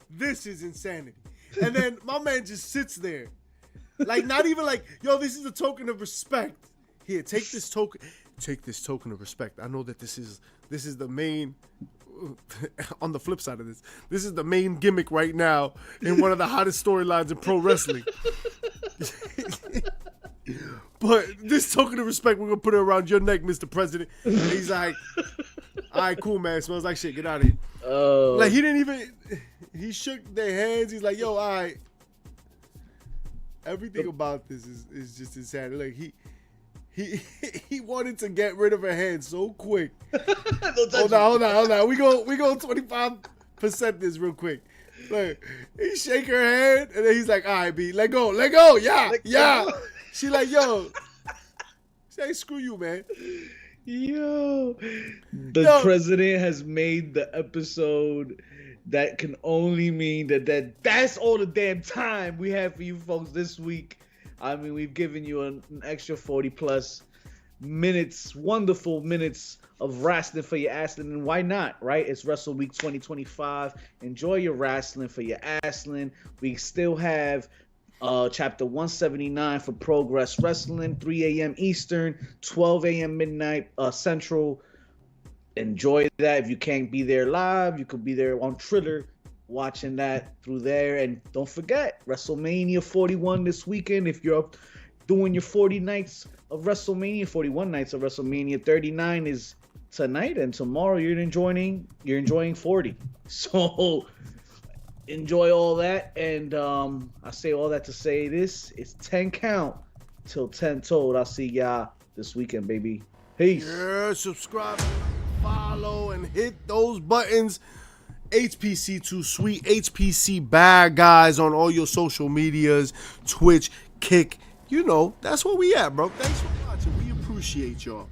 This is insanity. And then my man just sits there. Like, not even like, yo, this is a token of respect. Here, take this token of respect. I know that this is the main, on the flip side of this is the main gimmick right now in one of the hottest storylines in pro wrestling. But this token of respect, we're going to put it around your neck, Mr. President. And he's like, all right, cool, man. Smells like shit. Get out of here. Like, he shook their hands. He's like, yo, all right. Everything about this is just insane. Like, he wanted to get rid of her hand so quick. Hold on. We go 25% this real quick. Like, he shake her hand, and then he's like, all right, B, let go. Yeah. She like, yo. Say, screw you, man. Yo. The president has made the episode that can only mean that's all the damn time we have for you folks this week. I mean, we've given you an extra 40 plus minutes, wonderful minutes of wrestling for your assling, and why not, right? It's Wrestle Week 2025. Enjoy your wrestling for your assling. We still have chapter 179 for Progress Wrestling, 3 a.m. Eastern, 12 a.m. midnight Central. Enjoy that. If you can't be there live, you could be there on Twitter watching that through there. And don't forget, WrestleMania 41 this weekend. If you're doing your 40 nights of WrestleMania, 41 nights of WrestleMania, 39 is tonight, and tomorrow you're enjoying 40. So enjoy all that. And I say all that to say this. It's 10 count till 10 told. I'll see y'all this weekend, baby. Peace. Yeah, subscribe, follow, and hit those buttons. HPC2 Sweet, HPC Bad Guys on all your social medias, Twitch, Kick. You know, that's where we at, bro. Thanks for watching. We appreciate y'all.